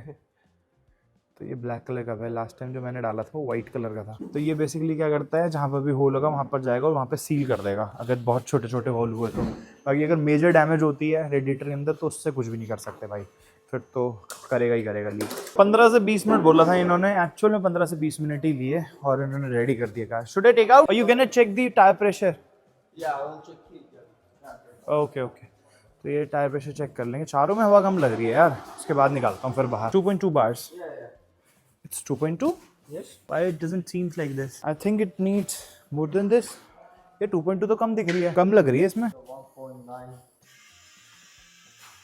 A: तो ये ब्लैक कलर का है, लास्ट टाइम जो मैंने डाला था वो वाइट कलर का था। तो ये बेसिकली क्या करता है, जहाँ पर भी होल होगा वहाँ पर जाएगा और वहाँ पे सील कर देगा, अगर बहुत छोटे छोटे होल हुए तो। बाकी अगर मेजर डैमेज होती है रेडिएटर के अंदर तो उससे कुछ भी नहीं कर सकते भाई, फिर तो करेगा ही करेगा लीक। 15 से 20 मिनट बोला था इन्होंने, एक्चुअल में 15 से 20 मिनट ही लिए और इन्होंने रेडी कर दिया। Car should I take out? You can check the tyre pressure?
B: Yeah, I will check it.
A: Okay. तो ये टायर प्रेशर चेक कर लेंगे। चारों में हवा कम लग रही है यार, उसके बाद निकालता हूँ फिर बाहर। 2.2 bars। It's 2.2?
B: Yes.
A: Why it doesn't seem like this? I think it needs more than this. ये 2.2 तो कम दिख रही है, कम लग रही है इसमें।
B: 1.9.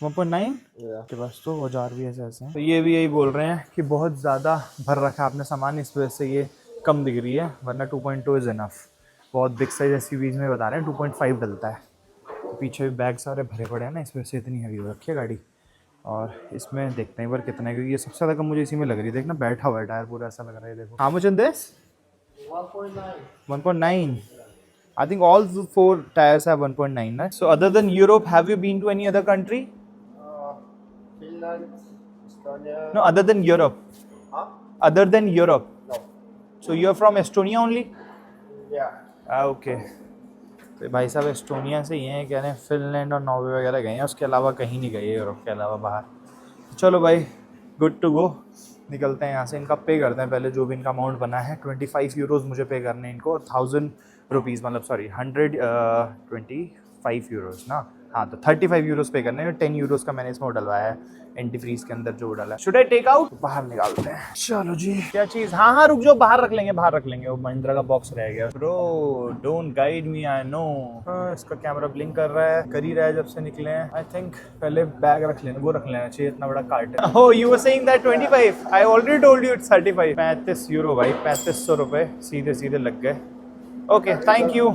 A: 1.9
B: Yeah.
A: के पास तो औजार भी ऐसे हैं। तो ये भी यही बोल रहे हैं कि बहुत ज़्यादा भर रखा है आपने सामान, इस वजह से ये कम दिख रही है, वरना 2.2 इज़ इनफ। बहुत बिग साइज एसयूवीज में बता रहे हैं 2.5 डलता है। तो पीछे भी बैग सारे भरे पड़े हैं ना, इस वजह से इतनी हैवी हो रखी है गाड़ी। और इसमें देखते हैं एक बार कितना है, क्योंकि ये सबसे ज़्यादा कम मुझे इसी में लग रही है। देखना बैठा हुआ है टायर पूरा, ऐसा लग रहा है। देखो how much in this? 1.9. I think all the 4 tires have 1.9. Right? So other than Europe, have you been to any other country?
B: Finland, Estonia.
A: No, other than Europe.
B: Huh?
A: Other than Europe.
B: No.
A: So you're from Estonia only?
B: Yeah.
A: Okay. तो भाई साहब Estonia से ही हैं, कह रहे हैं Finland और Norway वगैरह गए हैं, उसके अलावा कहीं नहीं गए यूरोप के अलावा बाहर। चलो भाई, गुड टू गो, निकलते हैं यहाँ से। इनका पे करते हैं पहले, जो भी इनका अमाउंट बना है। 25 यूरोज़ मुझे पे करने हैं इनको, और 1000 रुपीज़, मतलब सॉरी 125 यूरोज़ ना, हाँ तो 35 यूरोज़ पे करने हैं। 10 यूरोज़ का मैंने इसमें डलवाया है एंटी फ्रीज के अंदर जो डाला है। Should I take out? बाहर निकालते हैं। चलो जी, क्या चीज़? हाँ हाँ रुक जाओ, बाहर रख लेंगे, बाहर रख लेंगे। वो महिंद्रा का बॉक्स रह गया। Bro don't guide me, I know. इसका कैमरा ब्लिंक कर रहा है, कर ही रहा है जब से निकले हैं। आई थिंक पहले बैग रख लेना, वो रख लेना चाहिए, इतना बड़ा कार्ट है। Oh you were saying that 25, I already told you it's 35। 35 euro भाई, 3500 रुपये सीधे सीधे लग गए। Okay thank you.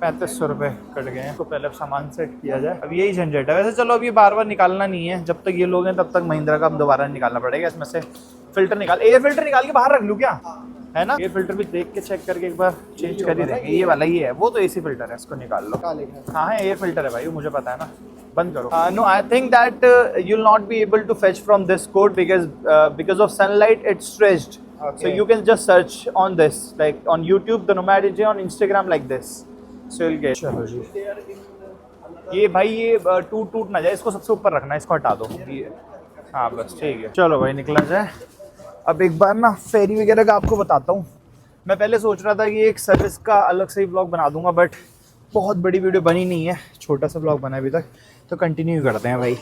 A: 3500 रुपये कट गए हैं। तो पहले अब सामान सेट किया जाए, अब यही झंझट है। वैसे चलो अब ये बार बार निकालना नहीं है, जब तक ये लोग हैं तब तक महिंद्रा का अब दोबारा निकालना पड़ेगा। इसमें से फिल्टर निकाल, एयर फिल्टर निकाल के बाहर रख लूँ क्या? है ना, एयर फिल्टर भी देख के चेक करके एक बार चेंज कर ही देंगे। ये वाला ये है, वो तो एसी फिल्टर है, इसको निकाल लो। हाँ है एयर फिल्टर है भाई, वो मुझे पता है ना। बंद करो। No I think that you will not be able to fetch from this code because of sunlight it's stretched. So you can just search on this, like on YouTube, the Nomad DJ, on Instagram like this. So you'll get. चलो जी, ये भाई ये टूट ना जाए, इसको सबसे ऊपर रखना, इसको हटा दो ये। हाँ बस ठीक है। चलो भाई निकला जाए। अब एक बार ना फेरी वगैरह का आपको बताता हूँ। मैं पहले सोच रहा था कि एक सर्विस का अलग से ही ब्लॉग बना दूंगा, बट बहुत बड़ी वीडियो बनी नहीं है, छोटा सा ब्लॉग बना अभी तक। तो कंटिन्यू करते हैं भाई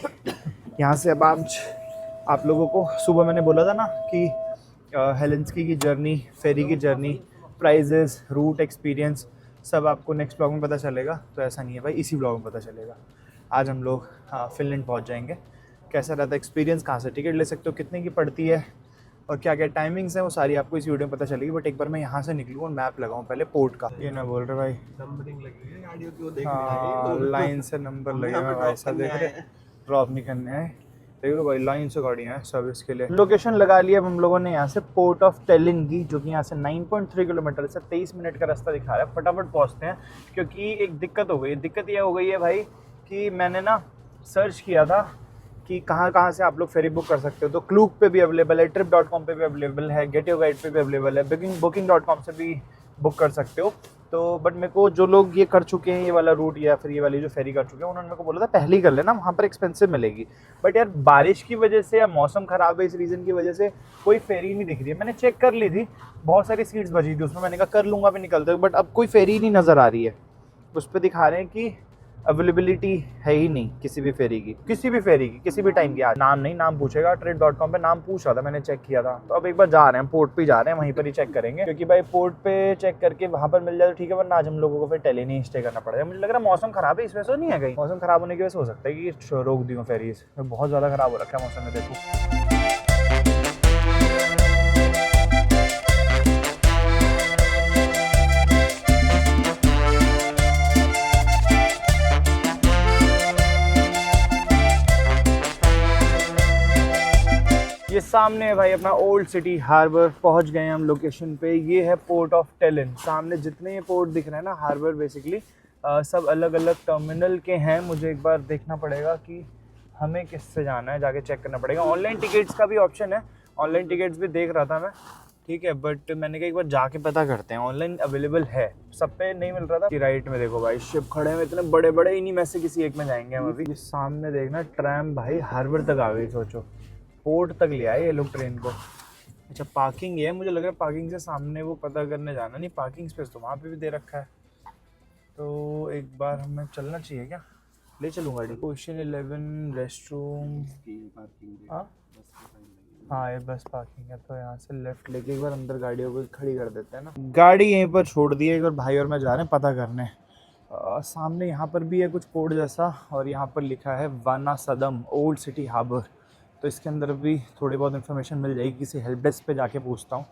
A: यहाँ से। अब आप लोगों को सुबह मैंने बोला था ना कि हेलेंस्की की जर्नी, फेरी की जर्नी, प्राइजेस, रूट, एक्सपीरियंस सब आपको नेक्स्ट ब्लॉग में पता चलेगा। तो ऐसा नहीं है भाई, इसी ब्लॉग में पता चलेगा। आज हम लोग फिनलैंड पहुंच जाएंगे। कैसा रहता है एक्सपीरियंस, कहाँ से टिकट ले सकते हो, कितने की पड़ती है, और क्या क्या टाइमिंग्स हैं, वो सारी आपको इस वीडियो में पता चलेगी। बट एक बार मैं यहाँ से निकलूँ और मैप लगाऊँ पहले पोर्ट का। ये ना बोल रहे भाई,
C: नंबरिंग लगी है गाड़ियों की, वो देखने
A: हाँ लाइन से नंबर लगे हुए भाई साहब, देख रहे ड्रॉप नहीं करने हैं। देख लो भाई लाइन से गाड़ियाँ हैं सर्विस के लिए। लोकेशन लगा लिया अब हम लोगों ने यहाँ से, पोर्ट ऑफ टेलिन की, जो कि यहाँ से 9.3 किलोमीटर से 23 मिनट का रास्ता दिखा रहा है। फटाफट पहुँचते हैं, क्योंकि एक दिक्कत हो गई। दिक्कत ये हो गई है भाई कि मैंने ना सर्च किया था कि कहाँ से आप लोग फेरी बुक कर सकते हो। तो क्लूक पे भी अवेलेबल है, trip.com पे भी अवेलेबल है, गेट योर गाइड पे भी अवेलेबल है, booking.com से भी बुक कर सकते हो। तो बट मेरे को जो लोग ये कर चुके हैं, ये वाला रूट या फिर ये वाली जो फेरी कर चुके हैं, उन्होंने मेरे को बोला था पहले ही कर लेना, वहाँ पर एक्सपेंसिव मिलेगी। बट यार बारिश की वजह से या मौसम ख़राब है, इस रीज़न की वजह से कोई फेरी नहीं दिख रही है। मैंने चेक कर ली थी, बहुत सारी सीट्स बची थी उसमें, मैंने कहा कर लूँगा भी निकलते, बट अब कोई फेरी नहीं नज़र आ रही है। उस पर दिखा रहे हैं कि अवेलेबिलिटी है ही नहीं किसी भी फेरी की, किसी भी टाइम की। आज नाम नहीं, नाम पूछेगा, trip.com पे नाम पूछ रहा था, मैंने चेक किया था। तो अब एक बार जा रहे हैं पोर्ट पे, जा रहे हैं वहीं पर ही चेक करेंगे, क्योंकि भाई पोर्ट पे चेक करके वहाँ पर मिल जाए तो ठीक है, वरना आज हम लोगों को फिर टेली नहीं स्टे करना पड़ेगा। मुझे लग रहा है मौसम खराब है, इस वजह से नहीं है कहीं। मौसम खराब होने की वजह से हो सकता है कि रोक दी हो फेरीज, बहुत ज़्यादा खराब हो रखा है मौसम में। देखो ये सामने है भाई अपना ओल्ड सिटी हार्बर, पहुंच गए हैं हम लोकेशन पे। ये है पोर्ट ऑफ टेलिन। सामने जितने ये पोर्ट दिख रहे हैं ना, हार्बर बेसिकली सब अलग अलग टर्मिनल के हैं। मुझे एक बार देखना पड़ेगा कि हमें किससे जाना है, जाके चेक करना पड़ेगा। ऑनलाइन टिकट्स का भी ऑप्शन है, ऑनलाइन टिकट्स भी देख रहा था मैं, ठीक है, बट मैंने कहा एक बार जाके पता करते हैं। ऑनलाइन अवेलेबल है, सब पे नहीं मिल रहा था। राइट में देखो भाई शिप खड़े हैं इतने बड़े बड़े, इन्हीं में से किसी एक में जाएंगे हम अभी। सामने देखना ट्रैम भाई हार्बर तक आ गई, सोचो पोर्ट तक ले आए ये लोग ट्रेन को। अच्छा पार्किंग है, मुझे लग रहा है पार्किंग से सामने वो पता करने जाना, नहीं पार्किंग स्पेस तो वहाँ पे भी दे रखा है। तो एक बार हमें चलना चाहिए क्या, ले चलूँ गाड़ी। क्वेश्चन 11 रेस्ट रूम, हाँ ये बस पार्किंग है। तो यहाँ से लेफ्ट लेके एक बार अंदर गाड़ियों को खड़ी कर देते हैं ना। गाड़ी यहीं पर छोड़ दी है, एक बार भाई और मैं जा रहे हैं पता करने सामने यहाँ पर भी है कुछ कोड जैसा और यहाँ पर लिखा है वानासदम ओल्ड सिटी हार्बर। तो इसके अंदर भी थोड़ी बहुत इन्फॉर्मेशन मिल जाएगी। किसी हेल्प डेस्क पे जाके पूछता हूँ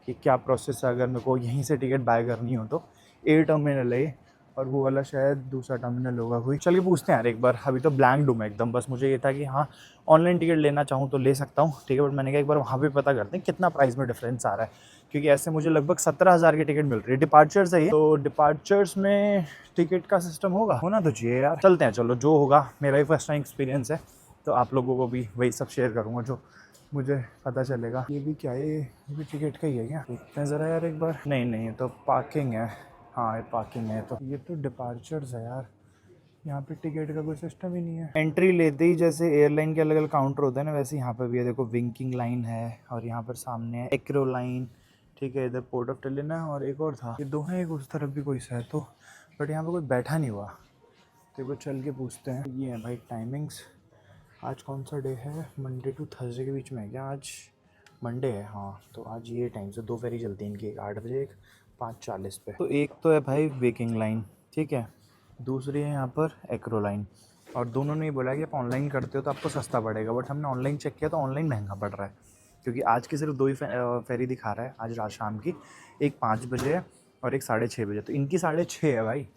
A: कि क्या प्रोसेस है अगर मेरे को यहीं से टिकट बाय करनी हो तो। ए टर्मिनल है और वो वाला शायद दूसरा टर्मिनल होगा कोई। चलिए पूछते हैं यार एक बार। अभी तो ब्लैंक डूम है एकदम। बस मुझे ये था कि हाँ ऑनलाइन टिकट लेना चाहूँ तो ले सकता हूँ, ठीक है। बट मैंने कहा एक बार वहाँ पे पता करते हैं कितना प्राइस में डिफरेंस आ रहा है, क्योंकि ऐसे मुझे लगभग 17,000 की टिकट मिल रही है। डिपार्चर्स है ये, तो डिपार्चर्स में टिकट का सिस्टम होना तो चाहिए यार। चलते हैं, चलो जो होगा। मेरा ही फर्स्ट टाइम एक्सपीरियंस है तो आप लोगों को भी वही सब शेयर करूँगा जो मुझे पता चलेगा। ये भी क्या है, ये भी टिकट का ही है क्या? देखते हैं ज़रा यार एक बार। नहीं, ये तो पार्किंग है। हाँ ये पार्किंग है। तो ये तो डिपार्चर्स है यार, यहाँ पे टिकट का कोई सिस्टम ही नहीं है। एंट्री लेते ही जैसे एयरलाइन के अलग अलग काउंटर होते हैं ना, वैसे यहाँ पे भी है। देखो विंकिंग लाइन है और यहाँ पर सामने है एक्रो लाइन, ठीक है। इधर पोर्ट ऑफ टेलिन है और एक और था। ये दो हैं, एक उस तरफ भी कोई सा है तो। बट यहाँ पे कोई बैठा नहीं हुआ। देखो चल के पूछते हैं। ये है भाई टाइमिंग्स। आज कौन सा डे है? मंडे टू थर्सडे के बीच में है क्या? आज मंडे है हाँ। तो आज ये टाइम से 2 फेरी चलती है इनकी, एक 8 बजे, एक 5:40 पे। तो एक तो है भाई वेकिंग लाइन, ठीक है। दूसरी है यहाँ पर एक्रो लाइन। और दोनों ने ये बोला कि आप ऑनलाइन करते हो तो आपको सस्ता पड़ेगा। बट हमने ऑनलाइन चेक किया तो ऑनलाइन महंगा पड़ रहा है, क्योंकि आज की सिर्फ 2 ही फेरी दिखा रहा है आज रात शाम की। एक 5 बजे है और एक 6:30 बजे। तो इनकी 6:30 है भाई,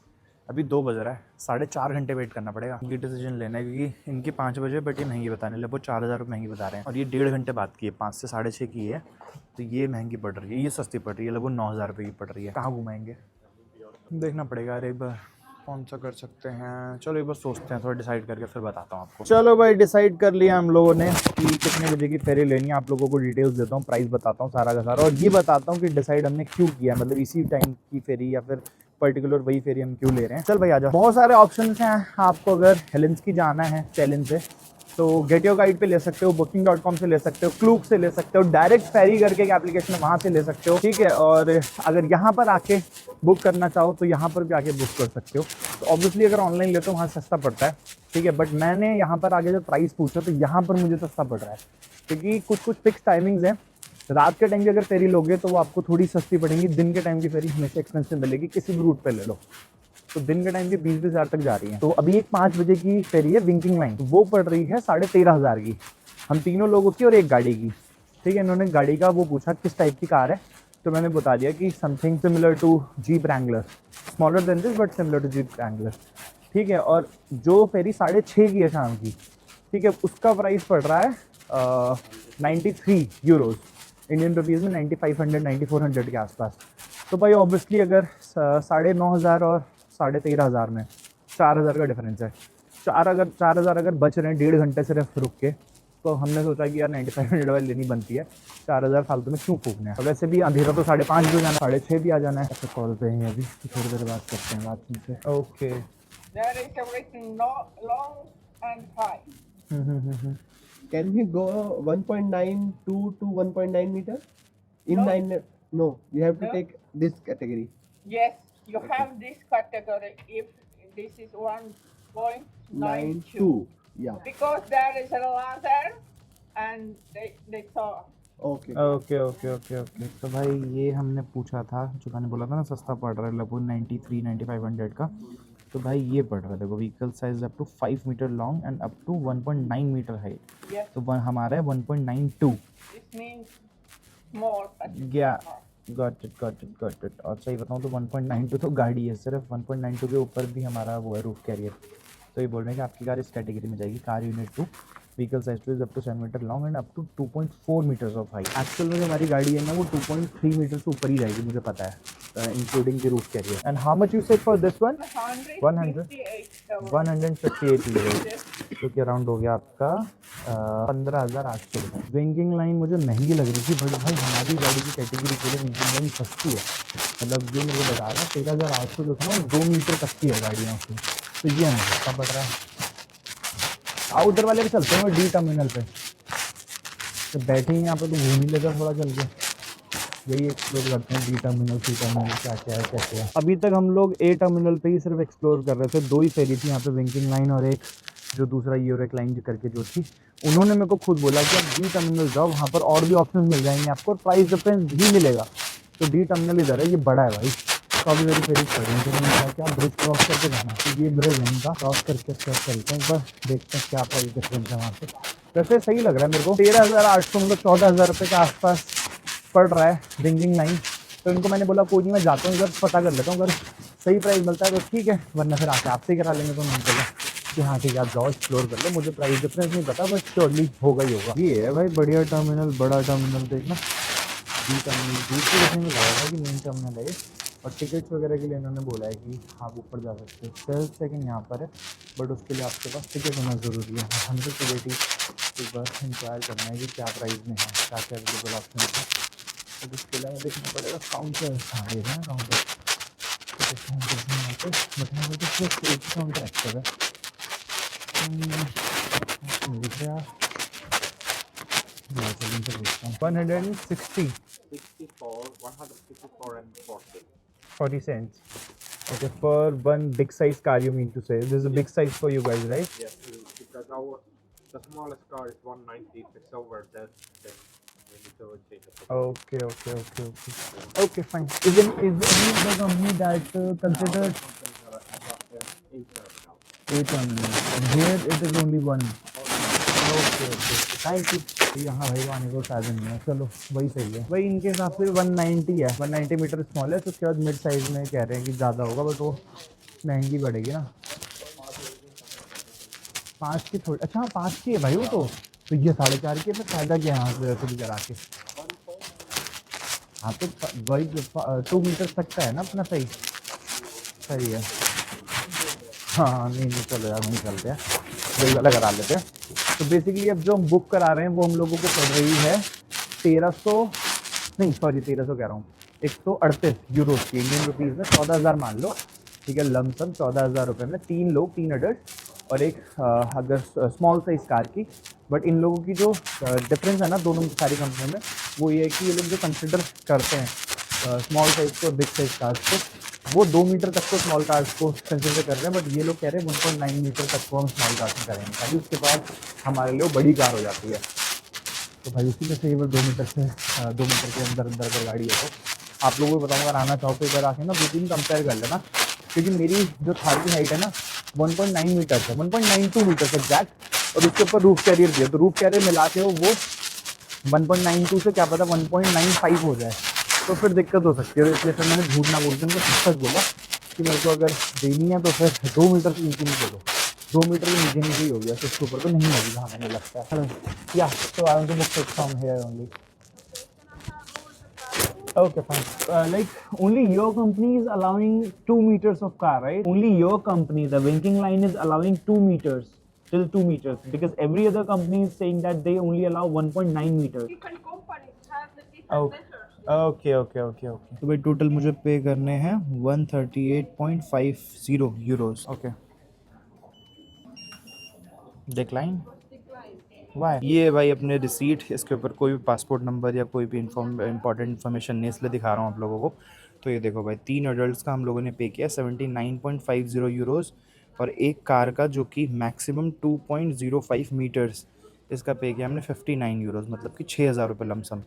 A: अभी 2 बज रहा है। 4.5 घंटे वेट करना पड़ेगा। इनकी डिसीजन लेना है, क्योंकि इनकी 5 बजे बट ये महंगी बताने लगे। वो 4,000 रुपये महंगी बता रहे हैं और ये 1.5 घंटे बाद की है, 5 से 6:30 की है। तो ये महंगी पड़ रही है, ये सस्ती पड़ रही है, लगभग 9,000 रुपये की पड़ रही है। कहाँ घुमाएंगे देखना पड़ेगा यार एक बार, कौन सा कर सकते हैं। चलो एक बार सोचते हैं, थोड़ा डिसाइड करके फिर बताता हूँ आपको। चलो भाई डिसाइड कर लिया हम लोगों ने कि कितने बजे की फेरी लेनी है। आप लोगों को डिटेल्स देता हूँ, प्राइस बताता हूँ सारा का सारा, और ये बताता हूँ कि डिसाइड हमने क्यों किया, मतलब इसी टाइम की फेरी या फिर पर्टिकुलर वही फेरी हम क्यों ले रहे हैं। चल भाई आ जाओ। बहुत सारे ऑप्शंस हैं आपको। अगर हेलेंस की जाना है चैलेंज से तो गेट योर गाइड पे ले सकते हो, booking.com से ले सकते हो, क्लूक से ले सकते हो, डायरेक्ट फेरी करके एक एप्लीकेशन है वहाँ से ले सकते हो, ठीक है। और अगर यहाँ पर आके बुक करना चाहो तो यहाँ पर भी आके बुक कर सकते हो। तो ऑब्वियसली अगर ऑनलाइन लेते हो वहाँ सस्ता पड़ता है, ठीक है। बट मैंने यहाँ पर आगे जो प्राइस पूछा तो यहाँ पर मुझे सस्ता पड़ रहा है, क्योंकि कुछ फिक्स टाइमिंग्स हैं। रात के टाइम की अगर फेरी लोगे तो वो आपको थोड़ी सस्ती पड़ेंगी। दिन के टाइम की फेरी हमेशा एक्सपेंसिव मिलेगी, किसी भी रूट पे ले लो। तो दिन के टाइम की 20-20 हज़ार तक जा रही है। तो अभी एक 5 बजे की फेरी है विंकिंग लाइन, वो पड़ रही है 13,500 की। हम तीनों लोगों की और एक गाड़ी की, ठीक है। इन्होंने गाड़ी का वो पूछा किस टाइप की कार है, तो मैंने बता दिया कि something similar to Jeep Wrangler, smaller than this but similar to Jeep Wrangler, ठीक है। और जो फेरी 6:30 की है शाम की, ठीक है, उसका प्राइस पड़ रहा है 93 यूरोज़, इंडियन रुपीज़ में 9,500-9,400 के आसपास। तो भाई ऑब्वियसली अगर 9,500 और 13,500 में 4,000 का डिफरेंस है। 4,000 अगर बच रहे हैं 1.5 घंटे सिर्फ रुक के, तो हमने सोचा कि यार 9,500 वाली लेनी बनती है। 4,000 फालतू में क्यों फूकने हैं। तो वैसे भी अंधेरा तो 5:30 भी जाना, 6:30 भी आ जाना है। ऐसे कॉल पे हैं अभी, थोड़ी देर बात करते हैं बात उनसे। Okay
E: There is everything long and high.
C: Can we go 1.92 to 1.9 meter? In
E: No.
C: 9, no, we have to
E: No.
C: take this category.
E: Yes, you have this category if this is 1.92.
C: Yeah.
E: Because there is a ladder and they saw.
C: Okay.
A: Okay. तो भाई ये हमने पूछा था, जो मैंने बोला था ना सस्ता पड़ रहा है लगभग 93-9500 का। तो भाई ये पड़ रहा है देखो, vehicle size up to 5 metre long and up to 1.9 metre height.
E: Yes,
A: तो हमारा है 1.92।
E: this means small. but
A: Yeah.
E: small.
A: Got it. और सही बताऊँ तो 1.92 तो गाड़ी है सिर्फ। 1.92 के ऊपर भी हमारा वो है रूफ कैरियर। तो ये बोल रहे हैं कि आपकी कार इस कैटेगरी में जाएगी। Car unit 2, vehicle size 2 is up to 7 metre long and up to 2.4 metres of height. Actual में जो हमारी गाड़ी है ना वो 2.3 मीटर से ऊपर ही जाएगी, मुझे पता है, including the roof carrier. And how much you said for this one? 158 euro, जो कि अराउंड हो गया आपका 15,800 रुपये। विंकिंग लाइन मुझे महंगी लग रही थी, बट भाई हमारी गाड़ी की कैटेगरी के लिए विंकिंग लाइन सस्ती है। मतलब ये मुझे बता रहा है 13,800 जो था ना 2 मीटर तक की है गाड़ियों की। तो ये हमें सस्ता पड़ रहा है। उधर वाले पे चलते हैं डी टर्मिनल पे, तो बैठेंगे यहाँ पे तो घूम ही लेकर थोड़ा चल के यही एक्सप्लोर करते हैं। डी टर्मिनल, सी टर्मिनल, क्या है कैसे है। अभी तक हम लोग ए टर्मिनल पे ही सिर्फ एक्सप्लोर कर रहे थे। 2 ही फेरी थी यहाँ पे, विंकिंग लाइन और एक जो दूसरा यूरोक लाइन करके जो थी। उन्होंने मेरे को खुद बोला कि आप डी टर्मिनल जाओ, वहाँ पर और भी ऑप्शन मिल जाएंगे आपको और प्राइस डिफरेंस भी मिलेगा। तो डी टर्मिनल इधर है, ये बड़ा है भाई,
F: स्ट्रॉबेरी फेरीज कर रही है, तो मैंने कहा कि आप ब्रिज क्रॉस करके जाना, तो ये ब्रिज है इनका, क्रॉस करके चेक करते हैं एक बार, देखते हैं क्या प्राइस डिफरेंस है वहाँ पे। वैसे सही लग रहा है मेरे को, 13,800 मतलब 14,000 रुपये के आसपास पड़ रहा है विंकिंग लाइन। तो इनको मैंने बोला कोई नहीं, मैं जाता हूँ इधर पता कर लेता हूँ, अगर सही प्राइस मिलता है तो ठीक है, वरना फिर आके आपसे ही करा लेंगे। तो मैंने बोला कि हाँ ठीक है, आप जाओ एक्सप्लोर कर लो, मुझे प्राइस डिफरेंस नहीं पता, बट श्योरली होगा ही होगा। ये है भाई बढ़िया टर्मिनल, बड़ा टर्मिनल, देखना डी टर्मिनल, दूसरी देखने में लगा था कि मेन टर्मिनल है। और टिकट्स वगैरह के लिए इन्होंने बोला है कि आप ऊपर जा सकते हो। 12 सेकंड यहाँ पर है, बट उसके लिए आपके पास टिकट होना ज़रूरी है। 100 टिकट ही एक बार इंक्वायर करना है कि क्या प्राइस में है, क्या क्या अवेलेबल ऑप्शन है। तो उसके लिए देखना पड़ेगा काउंटर, हाँ ये है काउंटर, बट एक काउंटर एक्टिव है, दिख रहा है 160 40 cents. Okay, for one big size car, you mean to say? This is a big size for you guys, right?
G: Yes, because the smallest car is 190. If it's over that, then we need to change it.
F: Okay, fine. Is any other company that considers 8 terminals? And here it is only one. Okay, thank you. यहाँ भाई आने को साधन नहीं है, चलो वही सही है भाई। इनके हिसाब से 190 है, 190 मीटर स्मॉल है, तो उसके बाद मिड साइज़ में कह रहे हैं कि ज़्यादा होगा, बट वो महंगी पड़ेगी ना। 5 की थोड़ी, अच्छा 5 की है भाई वो तो ये 4.5 की, फिर फ़ायदा क्या है यहाँ से वैसे भी करा के। हाँ तो वही 2 मीटर तक का है ना अपना, सही है। हाँ नहीं चलो यार नहीं चलते हैं, वही वाला करा लेते हैं। तो बेसिकली अब जो हम बुक करा रहे हैं वो हम लोगों को पड़ रही है 1300 कह रहा हूँ, 138 यूरो की, इंडियन रुपीज़ में 14,000 मान लो, ठीक है, लमसम 14,000 रुपये में 3 लोग, 3 अडल्ट और एक अगर स्मॉल साइज़ कार की। बट इन लोगों की जो डिफरेंस है ना दोनों सारी कंपनियों में, वो ये है कि ये लोग जो कंसिडर करते हैं स्मॉल साइज़ को, बिग साइज़ कार्स को, वो 2 मीटर तक को स्मॉल कार्स को कंसिडर कर रहे हैं, बट ये लोग कह रहे हैं 1.9 मीटर तक को हम स्मॉल कार्स में करेंगे, ताकि उसके बाद हमारे लिए बड़ी कार हो जाती है। तो भाई उसी में से वो 2 मीटर के अंदर अगर गाड़ी है तो आप लोगों को बताऊँगा, अगर आना चाहो तो इधर आके ना 2-3 कंपेयर कर लेना, क्योंकि मेरी जो थार की हाइट है ना 1.9 मीटर है, 1.92 मीटर एग्जैक्ट, और उसके ऊपर रूफ कैरियर दिया, तो रूफ कैरियर मिला के वो 1.92 से क्या पता 1.95 हो जाए, तो फिर दिक्कत हो सकती है। इसलिए फिर मैंने झूठ ना बोल के उनको सच बोला कि मेरे को अगर देनी है तो फिर 2 मीटर से नीचे नहीं बोलो, 2 मीटर के नीचे ही हो गया, तो उसके ऊपर तो नहीं होगी जहाँ मुझे लगता है। या तो I want to book from here only. Okay, fine. Like only your company is allowing 2 meters of car, right? Only your company, the winking line is allowing 2 meters, till 2 meters, because every other company is saying that they only allow 1.9 meters.
E: Different companies have the different
F: Okay.
A: तो भाई total मुझे पे करने हैं 138.50 Euros. Okay, decline Y. ये भाई अपने receipt, इसके ऊपर कोई भी पासपोर्ट नंबर या कोई भी इंपॉर्टेंट इन्फॉर्मेशन नहीं, इसलिए दिखा रहा हूँ आप लोगों को। तो ये देखो भाई 3 एडल्ट्स का हम लोगों ने पे किया 79.50 यूरोस, और एक कार का जो कि मैक्सिमम 2.05 मीटर्स, इसका पे किया हमने 59 यूरोस, मतलब कि 6,000 रुपये लमसम।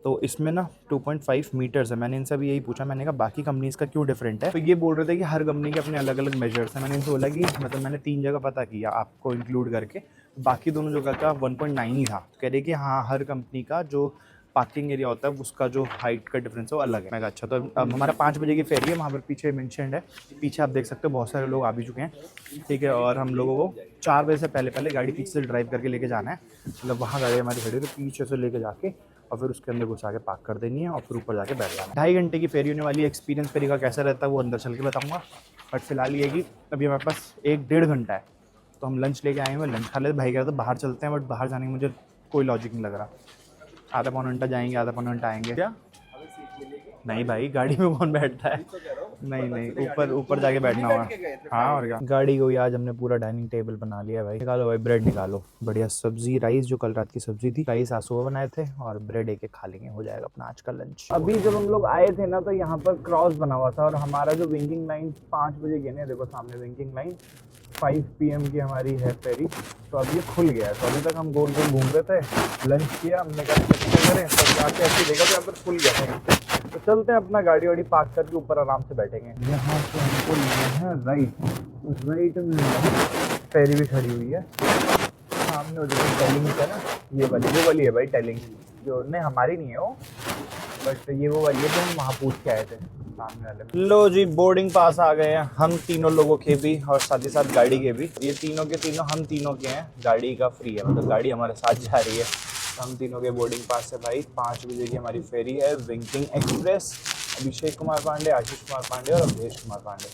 A: तो इसमें ना 2.5 मीटर्स है। मैंने इनसे भी यही पूछा, मैंने कहा बाकी कंपनीज़ का क्यों डिफरेंट है, तो ये बोल रहे थे कि हर कंपनी के अपने अलग अलग मेजर्स हैं। मैंने इनसे बोला कि मतलब मैंने 3 जगह पता किया आपको इंक्लूड करके, बाकी दोनों जगह का 1.9 ही था। तो कह रहे कि हाँ हर कंपनी का जो पार्किंग एरिया होता है उसका जो हाइट का डिफरेंस है वो अलग है। मैं कहा अच्छा, तो अब हमारा 5 बजे की फेरी है, वहाँ पर पीछे मेंशन्ड है, पीछे आप देख सकते हो बहुत सारे लोग आ भी चुके हैं, ठीक है। और हम लोगों को 4 बजे से पहले गाड़ी पीछे से ड्राइव करके लेके जाना है, मतलब वहाँ गाड़ी हमारी खड़ी है, तो पीछे से लेके जाके और फिर उसके अंदर घुसा के पार्क कर देनी है और फिर ऊपर जाके बैठ जाना है। 2.5 घंटे की फेरी होने वाली है। एक्सपीरियंस फेरी का कैसा रहता है वो अंदर चल के बताऊँगा, बट फिलहाल ये कि अभी हमारे पास 1-1.5 घंटा है, तो हम लंच लेके आए हुए, लंच खा लेते। भाई कह रहे थे बाहर चलते हैं, बट बाहर जाने में मुझे कोई लॉजिक नहीं लग रहा। आधा पौना घंटा जाएंगे, आधा पौना घंटा आएंगे। क्या नहीं भाई, गाड़ी में कौन बैठता है? नहीं, ऊपर जाके बैठना होगा। हाँ और क्या, गाड़ी को ही आज हमने पूरा डाइनिंग टेबल बना लिया भाई। निकालो भाई ब्रेड निकालो, बढ़िया सब्जी, राइस जो कल रात की सब्जी थी, राइस आज सुबह बनाए थे, और ब्रेड एक खा लेंगे, हो जाएगा अपना आज का लंच। अभी जब हम लोग आए थे ना, तो यहाँ पर क्रॉस बना हुआ था, और हमारा जो विंकिंग लाइन 5 बजे गए, देखो सामने विंकिंग लाइन 5 PM की हमारी है फेरी, तो अब ये खुल गया है। तो अभी तक हम गोल गोल घूम रहे थे, लंच किया, हमने कहा करें, तो जाके ऐसे देखा तो यहाँ पर खुल गया था।
F: तो चलते हैं अपना गाड़ी वाड़ी पार्क करके ऊपर आराम से बैठेंगे। यहाँ से हमको लेना है राइट, राइट में फेरी भी खड़ी हुई है सामने, जो टेलिंग है ना, ये वाली वो वाली है भाई टेलिंग, जो नहीं हमारी नहीं है वो, बट ये वो वाली है जो हम वहाँ पूछ के आए थे सामने वाले में।
A: लो जी, बोर्डिंग पास आ गए हैं हम तीनों लोगों के भी और साथ ही साथ गाड़ी के भी। ये तीनों के तीनों हम तीनों के हैं, गाड़ी का फ्री है, मतलब गाड़ी हमारे साथ जा रही है। हम तीनों के बोर्डिंग पास है भाई। 5 बजे की हमारी फेरी है विंकिंग एक्सप्रेस। अभिषेक कुमार पांडे, आशीष कुमार पांडे और अवधेश कुमार पांडे,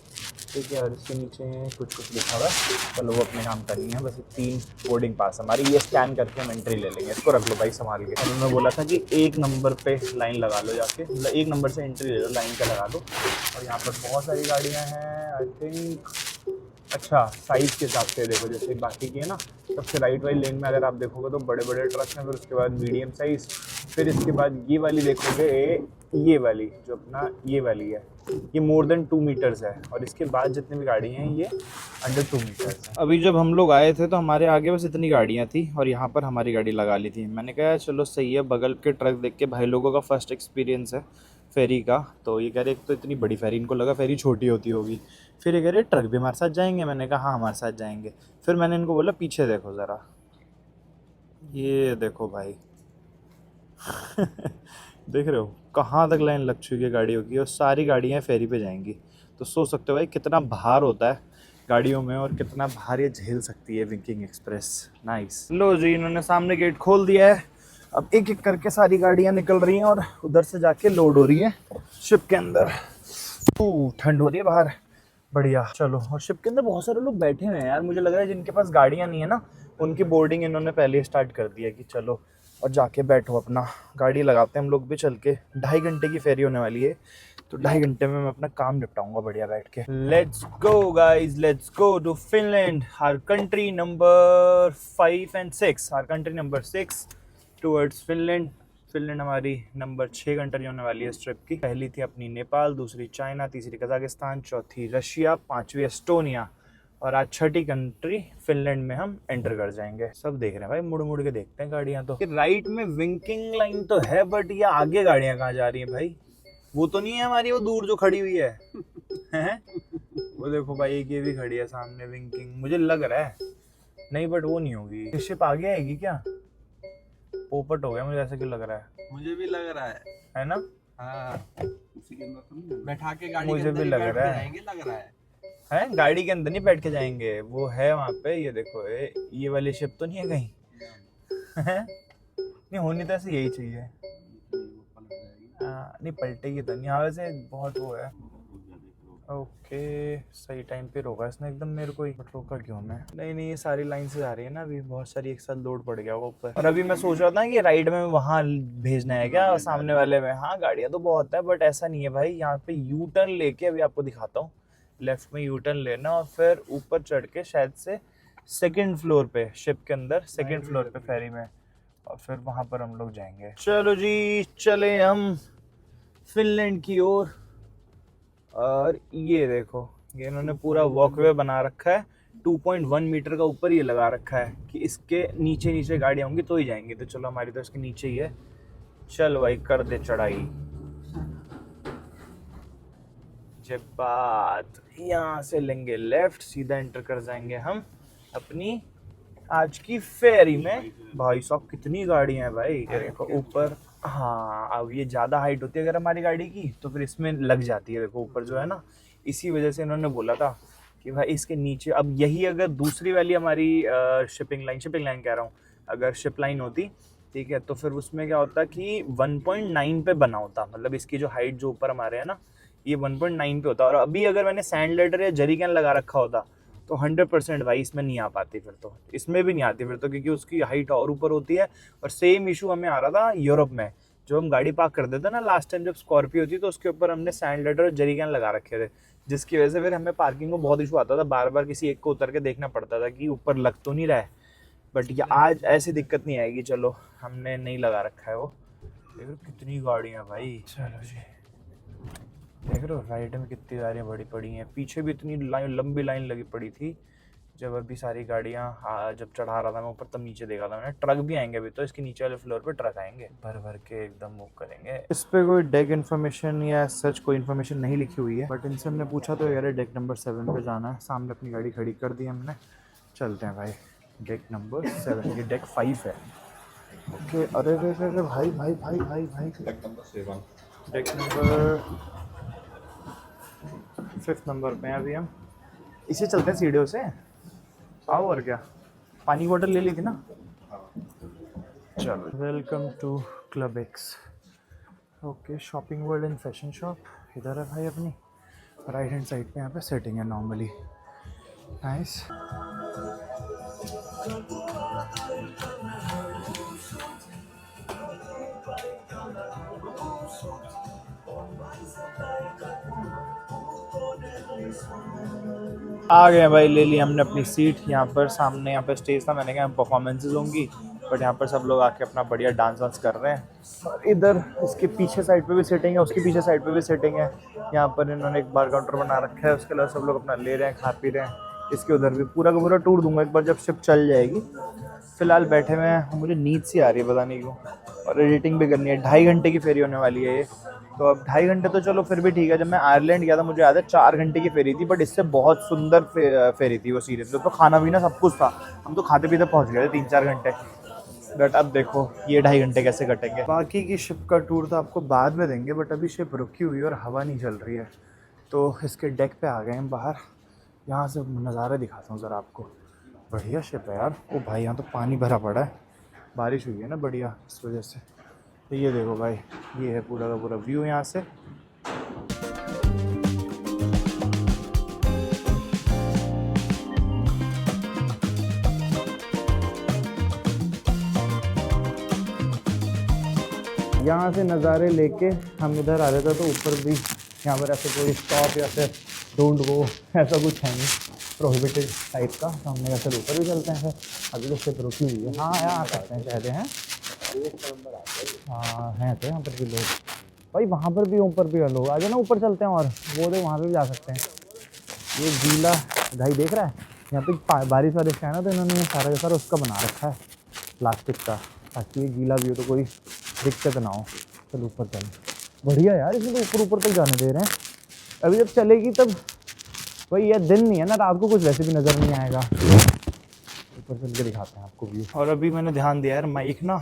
A: ठीक है। और इसके नीचे कुछ लिखा हुआ है, चलो वो अपने नाम करनी है। बस 3 बोर्डिंग पास हमारी, ये स्कैन करके हम एंट्री ले लेंगे। इसको रख लो भाई संभाल के। उन्होंने बोला था कि 1 नंबर पे लाइन लगा लो जाके, मतलब 1 नंबर से एंट्री ले लो, लाइन का लगा दो। और यहाँ पर बहुत सारी गाड़ियाँ हैं आई थिंक। अच्छा, साइज़ के हिसाब से देखो, जैसे बाकी की है ना, सबसे राइट वाली लेन में अगर आप देखोगे तो बड़े बड़े ट्रक हैं, फिर उसके बाद मीडियम साइज़, फिर इसके बाद ये वाली देखोगे, ये वाली जो अपना ये वाली है, ये मोर देन 2 मीटर्स है। और इसके बाद जितनी भी गाड़ी हैं ये अंडर 2 मीटर्स है। अभी जब हम लोग आए थे तो हमारे आगे बस इतनी गाड़ियाँ थी और यहाँ पर हमारी गाड़ी लगा ली थी। मैंने कहा चलो सही है, बगल के ट्रक देख के भाई लोगों का फर्स्ट एक्सपीरियंस है फेरी का। तो ये कह रहे एक तो इतनी बड़ी फेरी, इनको लगा फेरी छोटी होती होगी। फिर ये कह रहे ट्रक भी हमारे साथ जाएंगे। मैंने कहा हाँ हमारे साथ जाएंगे। फिर मैंने इनको बोला पीछे देखो ज़रा, ये देखो भाई देख रहे हो कहाँ तक लाइन लग चुकी है गाड़ियों की, और सारी गाड़ियाँ फेरी पे जाएंगी। तो सोच सकते हो भाई कितना भार होता है गाड़ियों में और कितना भार ये झेल सकती है विंकिंग एक्सप्रेस। नाइस। लो जी, इन्होंने सामने गेट खोल दिया है। अब एक एक करके सारी गाड़ियाँ निकल रही हैं और उधर से जाके लोड हो रही है शिप के अंदर। ठंड हो रही है बाहर, बढ़िया। चलो, और शिप के अंदर बहुत सारे लोग बैठे हुए हैं यार। मुझे लग रहा है जिनके पास गाड़ियाँ नहीं है ना, उनकी बोर्डिंग इन्होंने पहले स्टार्ट कर दिया कि चलो और जाके बैठो अपना, गाड़ी लगाते हैं हम लोग भी चल के। 2.5 घंटे की फेरी होने वाली है, तो 2.5 घंटे में मैं अपना काम निपटाऊंगा बढ़िया बैठ के। Let's go guys, let's go to Finland, our country number 5 and 6, our country number 6 towards Finland. Finland हमारी नंबर 6 कंट्री होने वाली है इस ट्रिप की। पहली थी अपनी नेपाल, दूसरी चाइना, तीसरी कजाकिस्तान, चौथी रशिया, 5वीं एस्टोनिया, और आज 6ठी कंट्री फिनलैंड में हम एंटर कर जाएंगे। सब देख रहे हैं भाई, मुड़ मुड़ के देखते हैं गाड़ियां। तो राइट में विंकिंग लाइन तो है, बट ये आगे गाड़ियां कहाँ जा रही हैं भाई? वो तो नहीं है हमारी, वो दूर जो खड़ी हुई है हैं? वो देखो भाई, एक ये भी खड़ी है सामने विंकिंग, मुझे लग रहा है नहीं, बट वो नहीं होगी। शिप आगे आएगी क्या? पोपट हो गया मुझे ऐसा क्यों लग रहा है?
H: मुझे भी लग रहा
F: है ना?
H: हाँ, बैठा के गाड़ी
F: मुझे
H: के अंदर
F: भी
H: ही
F: लग
H: बैठ
F: रहा
H: के
F: है।
H: जाएंगे, लग रहा है।
F: हैं? गाड़ी के अंदर नहीं बैठ के जाएंगे, वो है वहाँ पे, ये देखो ये वाली शिप तो नहीं है कहीं हैं? नहीं होनी तो ऐसे यही चाहिए। नहीं पलटेगी तो नहीं। हाँ वैसे बहुत वो है। ओके, सही टाइम पे रोका इसने एकदम मेरे को ही, बट रोका क्यों मैं? नहीं ये सारी लाइन से जा रही है ना, अभी बहुत सारी एक साथ लोड पड़ गया होगा ऊपर। और अभी मैं सोच रहा था कि राइड में वहाँ भेजना है क्या सामने वाले में। हाँ गाड़ियाँ तो बहुत है, बट ऐसा नहीं है भाई। यहाँ पे यू टर्न लेके अभी आपको दिखाता हूँ, लेफ्ट में यू टर्न लेना और फिर ऊपर चढ़ के शायद से 2nd फ्लोर पे शिप के अंदर 2nd फ्लोर पे फेरी में, और फिर वहाँ पर हम लोग जाएंगे। चलो जी, चले हम फिनलैंड की ओर। और ये देखो, ये इन्होंने पूरा वॉकवे बना रखा है, 2.1 मीटर का ऊपर ये लगा रखा है कि इसके नीचे नीचे गाड़ियाँ होंगी तो ही जाएंगी। तो चलो, हमारी तो इसके नीचे ही है। चल भाई कर दे चढ़ाई। जब बात यहाँ से लेंगे लेफ्ट, सीधा एंटर कर जाएंगे हम अपनी आज की फेरी में। भाई साहब कितनी गाड़ियाँ हैं भाई, देखो ऊपर। हाँ, अब ये ज़्यादा हाइट होती है अगर हमारी गाड़ी की, तो फिर इसमें लग जाती है। देखो ऊपर जो है ना, इसी वजह से इन्होंने बोला था कि भाई इसके नीचे। अब यही अगर दूसरी वाली हमारी शिपिंग लाइन कह रहा हूँ, अगर शिप लाइन होती, ठीक है, तो फिर उसमें क्या होता कि 1.9 पे बना होता, मतलब इसकी जो हाइट जो ऊपर हमारे है ना, ये 1.9 पे होता। और अभी अगर मैंने सैंड लेडर या जरी कैन लगा रखा होता तो 100% भाई इसमें नहीं आ पाती, फिर तो इसमें भी नहीं आती फिर तो, क्योंकि उसकी हाइट और ऊपर होती है। और सेम इशू हमें आ रहा था यूरोप में, जो हम गाड़ी पार्क कर देते ना लास्ट टाइम जब स्कॉर्पियो थी, तो उसके ऊपर हमने सैंड लेडर और जरी कैन लगा रखे थे, जिसकी वजह से फिर हमें पार्किंग में बहुत इशू आता था। बार बार किसी एक को उतर के देखना पड़ता था कि ऊपर लग तो नहीं रहा है। बट ये आज ऐसी दिक्कत नहीं आएगी। चलो, हमने नहीं लगा रखा है वो। देखो कितनी गाड़ियाँ भाई। चलो जी, देख रहे हो राइट में कितनी गाड़ियाँ बड़ी पड़ी हैं, पीछे भी इतनी लाइन, लंबी लाइन लगी पड़ी थी
A: जब अभी सारी गाड़ियाँ जब चढ़ा रहा था मैं ऊपर, तब नीचे देखा था मैंने, ट्रक भी आएंगे अभी तो, इसके नीचे वाले फ्लोर पे ट्रक आएंगे, भर भर के एकदम मूव करेंगे। इस पे कोई डेक इन्फॉर्मेशन या सच कोई इन्फॉर्मेशन नहीं लिखी हुई है, बट इनसे हमने पूछा तो यार डेक नंबर 7 पे जाना है। सामने अपनी गाड़ी खड़ी कर दी हमने, चलते हैं भाई डेक नंबर 7। ये डेक 5 है। ओके, अरे अरे अरे भाई भाई भाई भाई भाई, डेक नंबर 5th नंबर पे हैं अभी हम। इसे चलते हैं सीढ़ियों से, आओ। और क्या, पानी की बोतल ले ली थी ना। चलो, welcome to club X. Okay, shopping world and fashion shop इधर है भाई अपनी। राइट हैंड साइड पे यहाँ पे सेटिंग है नॉर्मली। नाइस। आ गए भाई, ले ली हमने अपनी सीट यहाँ पर। सामने यहाँ पर स्टेज था, मैंने कहा परफॉर्मेंसेज होंगी, बट यहाँ पर सब लोग आके अपना बढ़िया डांस वांस कर रहे हैं। और इधर इसके पीछे साइड पे भी सेटिंग है, उसके पीछे साइड पे भी सेटिंग है। यहाँ पर इन्होंने एक बार काउंटर बना रखा है, उसके अलावा सब लोग अपना ले रहे हैं, खा पी रहे हैं। इसके उधर भी पूरा का पूरा टूर दूंगा एक बार जब शिप चल जाएगी। फिलहाल बैठे हुए हैं, मुझे नींद सी आ रही है पता नहीं क्यों, और एडिटिंग भी करनी है। 2.5 घंटे की फेरी होने वाली है ये, तो अब 2.5 घंटे तो चलो फिर भी ठीक है। जब मैं आयरलैंड गया था मुझे याद है 4 घंटे की फेरी थी, बट इससे बहुत सुंदर फेरी थी वो सीरियसली। तो खाना पीना सब कुछ था, हम तो खाते पीते पहुंच गए थे 3-4 घंटे। बट अब देखो ये 2.5 घंटे कैसे कटेंगे। बाकी की शिप का टूर तो आपको बाद में देंगे, बट अभी शिप रुकी हुई है और हवा नहीं चल रही है, तो इसके डेक पे आ गए हैं बाहर। यहाँ से नज़ारा दिखाता हूँ ज़रा आपको। बढ़िया शिप है यार। ओ भाई, यहाँ तो पानी भरा पड़ा है, बारिश हुई है ना बढ़िया, इस वजह से। तो ये देखो भाई, ये है पूरा का पूरा व्यू यहाँ से। यहाँ से नज़ारे लेके हम इधर आ रहे थे, तो ऊपर भी यहाँ पर ऐसे कोई स्टॉप या फिर डोंट गो ऐसा कुछ है नहीं, प्रोहिबिटेड टाइप का। तो हमने ऐसे ऊपर भी चलते हैं फिर। अभी तो शिप रुकी हुई है। हाँ, यहाँ आ सकते हैं, कहते हैं। हाँ हैं तो यहाँ पर भी लोग भाई, वहाँ पर भी ऊपर भी लोग। आ जाए ना, ऊपर चलते हैं, और वो तो वहाँ पे भी जा सकते हैं। ये गीला भाई देख रहा है, यहाँ पे बारिश वारिश का है ना, तो इन्होंने ये सारा का सारा उसका बना रखा है प्लास्टिक का, ताकि ये गीला भी हो तो कोई दिक्कत ना हो। चलो ऊपर चलें। बढ़िया यार, इसमें तो ऊपर तक जाने दे रहे हैं। अभी जब चलेगी तब वही, यह दिन नहीं है ना, रात को कुछ वैसे भी नज़र नहीं आएगा। ऊपर चल के दिखाते हैं आपको व्यू। और अभी मैंने ध्यान दिया यार, माइक ना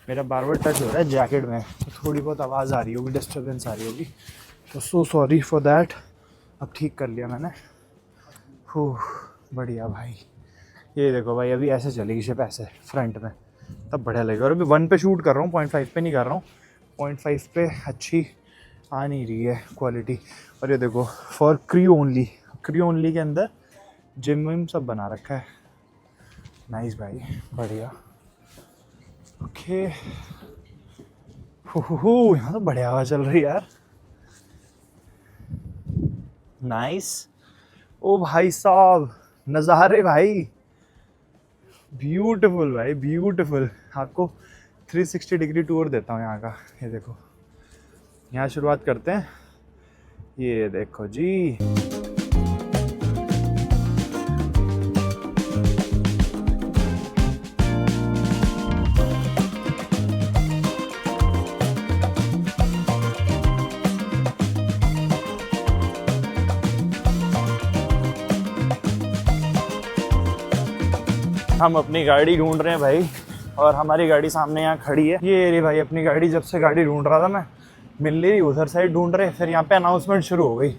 A: मेरा बार बार टच हो रहा है जैकेट में, तो थोड़ी बहुत आवाज़ आ रही होगी, डिस्टर्बेंस आ रही होगी, तो सो सॉरी फॉर दैट। अब ठीक कर लिया मैंने। बढ़िया भाई। ये देखो भाई, अभी ऐसे चलेगी शिप, ऐसे फ्रंट में, तब बढ़िया लगेगा। और अभी 1 पे शूट कर रहा हूँ, 0.5 पे नहीं कर रहा हूँ। 0.5 पे अच्छी आ नहीं रही है क्वालिटी। और ये देखो, for crew only, crew only के अंदर जिम विम सब बना रखा है। नाइस भाई, बढ़िया। ओके, यहाँ तो बढ़िया हवा चल रही है यार। नाइस। ओ भाई साहब, नज़ारे भाई, ब्यूटीफुल भाई, ब्यूटीफुल। आपको 360 डिग्री टूर देता हूँ यहाँ का। ये देखो, यहाँ शुरुआत करते हैं। ये देखो जी, हम अपनी गाड़ी ढूंढ रहे हैं भाई, और हमारी गाड़ी सामने यहाँ खड़ी है। ये रे भाई अपनी गाड़ी। जब से गाड़ी ढूंढ रहा था मैं, मिल नहीं रही, उधर साइड ढूंढ रहे। फिर यहाँ पे अनाउंसमेंट शुरू हो गई,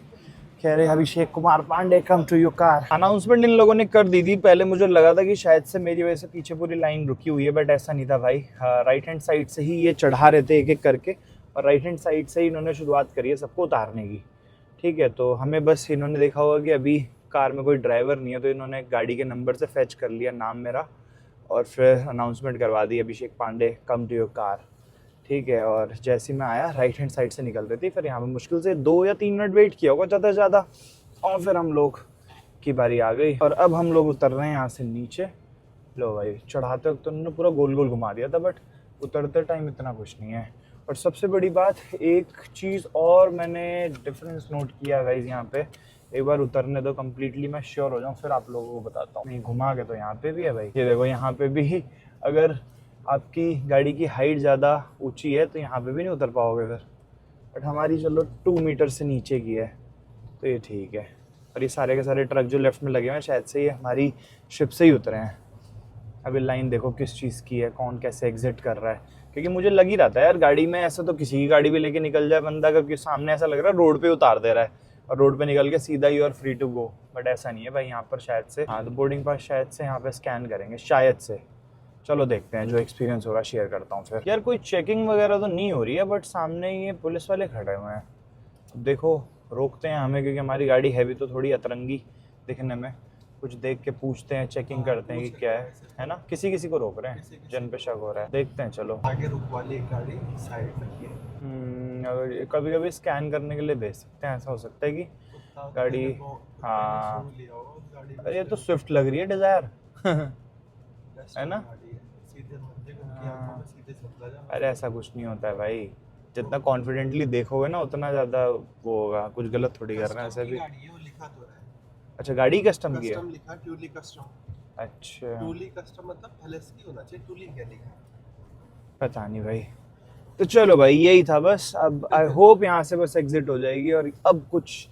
A: कह रहे Abhishek Kumar Pandey come to your car. Announcement इन लोगों ने कर दी थी। पहले मुझे लगा था कि शायद से मेरी वजह से पीछे पूरी लाइन रुकी हुई है, बट ऐसा नहीं था भाई। राइट हैंड साइड से ही ये चढ़ा रहे थे एक एक करके, और राइट हैंड साइड से ही इन्होंने शुरुआत करी है सबको उतारने की। ठीक है, तो हमें बस इन्होंने देखा होगा कि अभी कार में कोई ड्राइवर नहीं है, तो इन्होंने गाड़ी के नंबर से फैच कर लिया नाम मेरा, और फिर अनाउंसमेंट करवा दी, Abhishek Pandey come to your car. ठीक है, और जैसे मैं आया, राइट हैंड साइड से निकल रही थी। फिर यहाँ पे मुश्किल से 2 या 3 मिनट वेट किया होगा ज़्यादा से ज़्यादा, और फिर हम लोग की बारी आ गई। और अब हम लोग उतर रहे हैं यहाँ से नीचे। लो भाई, चढ़ाते वक्त तो उन्होंने पूरा गोल गोल घुमा दिया था, बट उतरते टाइम इतना कुछ नहीं है। और सबसे बड़ी बात, एक चीज़ और मैंने डिफरेंस नोट किया गाइस यहाँ पे, एक बार उतरने दो कंप्लीटली, मैं श्योर हो जाऊँ, फिर आप लोगों को बताता हूँ। नहीं घुमा के तो यहाँ पे भी है भाई, ये देखो यहाँ पे भी अगर आपकी गाड़ी की हाइट ज़्यादा ऊंची है तो यहाँ पे भी नहीं उतर पाओगे फिर, बट हमारी चलो 2 मीटर से नीचे की है तो ये ठीक है। और ये सारे के सारे ट्रक जो लेफ्ट में लगे हुए हैं शायद से ये हमारी शिप से ही उतरे हैं। अभी लाइन देखो किस चीज़ की है, कौन कैसे एग्जिट कर रहा है, क्योंकि मुझे लग ही रहा था यार गाड़ी में ऐसा तो किसी की गाड़ी भी लेके निकल जाए बंदा, क्योंकि सामने ऐसा लग रहा है रोड पे उतार दे रहा है और रोड पे निकल के सीधा you are free to go, but ऐसा नहीं है भाई। यहाँ पर शायद से हाँ, तो बोर्डिंग पास शायद से यहाँ पे स्कैन करेंगे शायद से। चलो देखते हैं, जो एक्सपीरियंस होगा शेयर करता हूँ फिर। यार कोई चेकिंग वगैरह तो नहीं हो रही है, बट सामने ये पुलिस वाले खड़े हुए हैं। देखो रोकते हैं हमें, क्योंकि हमारी गाड़ी है भी तो थोड़ी अतरंगी दिखने में, कुछ देख के पूछते हैं, चेकिंग करते हैं कि क्या है ना। किसी किसी को रोक रहे हैं जिन पे शक हो रहा है, देखते हैं चलो।
H: आगे रुक वाली गाड़ी साइड रखिए।
A: अगर कभी कभी स्कैन करने के लिए भेज सकते हैं, ऐसा हो सकता है कि गाड़ी, हाँ अरे ये तो स्विफ्ट लग रही है डिजायर है ना। अरे ऐसा कुछ नहीं होता है भाई, जितना कॉन्फिडेंटली देखोगे ना उतना ज़्यादा वो होगा, कुछ गलत थोड़ी कर रहे हैं ऐसे भी। अच्छा गाड़ी कस्टम की है,
H: कस्टम लिखा, ट्यूली कस्टम।
A: अच्छा
H: ट्यूली कस्टम मतलब एलएसकी होना चाहिए, ट्यूली क्या लिखा है?
A: पता नहीं भाई। तो चलो भाई यही था बस, अब आई होप यहाँ से बस एग्जिट हो जाएगी और अब कुछ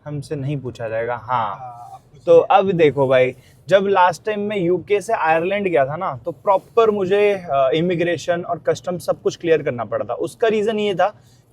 A: हमसे नहीं पूछा जाएगा। हाँ तो अब देखो भाई, जब लास्ट टाइम मैं यूके से आयरलैंड गया था ना, तो प्रॉपर मुझे इमिग्रेशन और कस्टम सब कुछ क्लियर करना पड़ा था। उसका रीज़न ये था